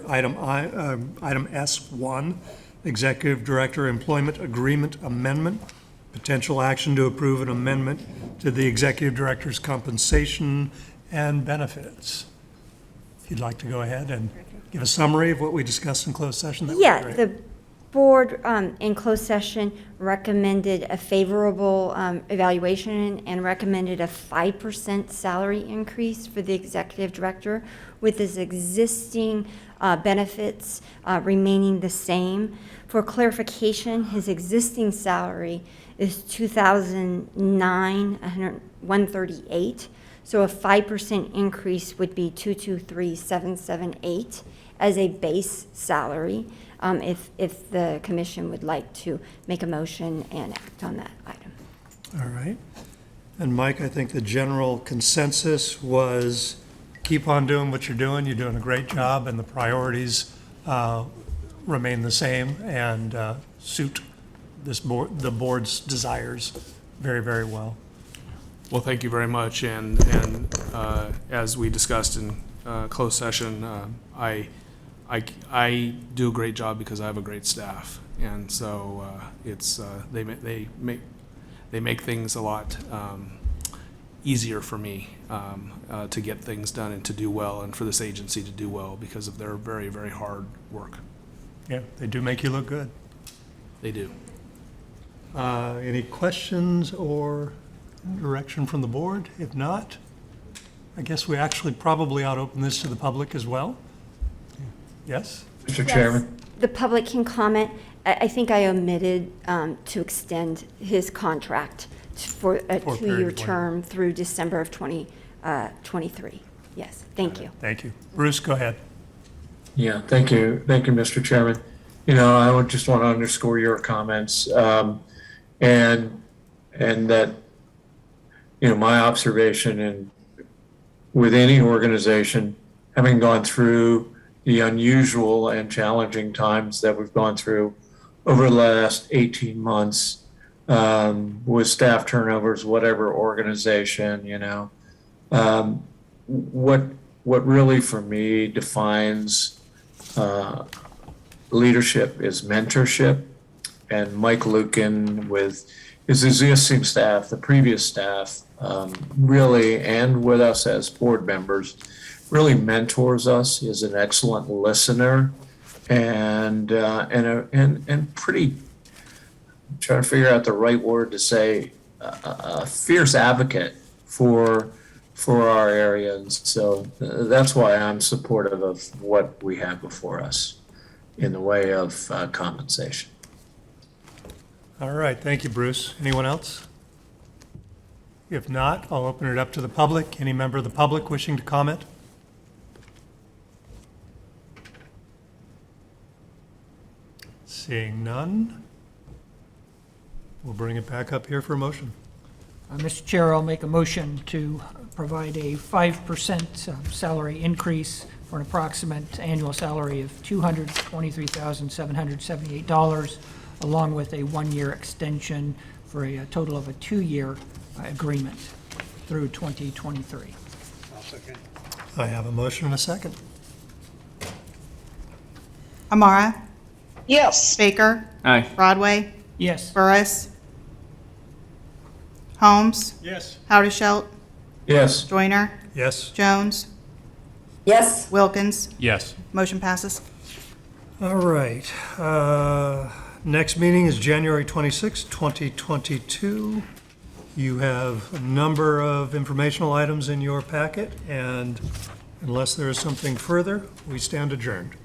item S1, Executive Director Employment Agreement Amendment. Potential action to approve an amendment to the Executive Director's compensation and benefits. If you'd like to go ahead and give a summary of what we discussed in closed session, that would be Yeah, great. the board in closed session recommended a favorable evaluation and recommended a 5% salary increase for the executive director, with his existing benefits remaining the same. For clarification, his existing salary is $2,009,138. So a 5% increase would be $223,778 as a base salary, if the commission would like to make a motion and act on that item. All right. And Mike, I think the general consensus was keep on doing what you're doing. You're doing a great job, and the priorities remain the same and suit the board's desires very, very well. Well, thank you very much. And as we discussed in closed session, I do a great job because I have a great staff, and so they make things a lot easier for me to get things done and to do well, and for this agency to do well because of their very, very hard work. Yeah, they do make you look good. They do. Any questions or direction from the board? If not, I guess we actually probably ought to open this to the public as well. Yes? Mr. Chairman? The public can comment. I think I omitted to extend his contract for a For a period two-year of 1 year. term through December of 2023. Yes, thank you. Thank you. Bruce, go ahead. Yeah, thank you, Mr. Chairman. I would just want to underscore your comments, and that, my observation and with any organization, having gone through the unusual and challenging times that we've gone through over the last 18 months, with staff turnovers, whatever organization, what really for me defines leadership is mentorship. And Mike Lucan with his existing staff, the previous staff, really, and with us as board members, really mentors us, is an excellent listener, and pretty, I'm trying to figure out the right word to say, a fierce advocate for our area. And so that's why I'm supportive of what we have before us in the way of compensation. All right, thank you, Bruce. Anyone else? If not, I'll open it up to the public. Any member of the public wishing to comment? Seeing none, we'll bring it back up here for a motion. Mr. Chair, I'll make a motion to provide a 5% salary increase for an approximate annual salary of $223,778, along with a one-year extension for a total of a two-year agreement through 2023. I have a motion and a second. Amara? Yes. Baker? Aye. Broadway? Yes. Burris? Holmes? Yes. Howdeshelt? Yes. Joyner? Yes. Jones? Yes. Wilkins? Yes. Motion passes. All right. Next meeting is January 26, 2022. You have a number of informational items in your packet, and unless there is something further, we stand adjourned.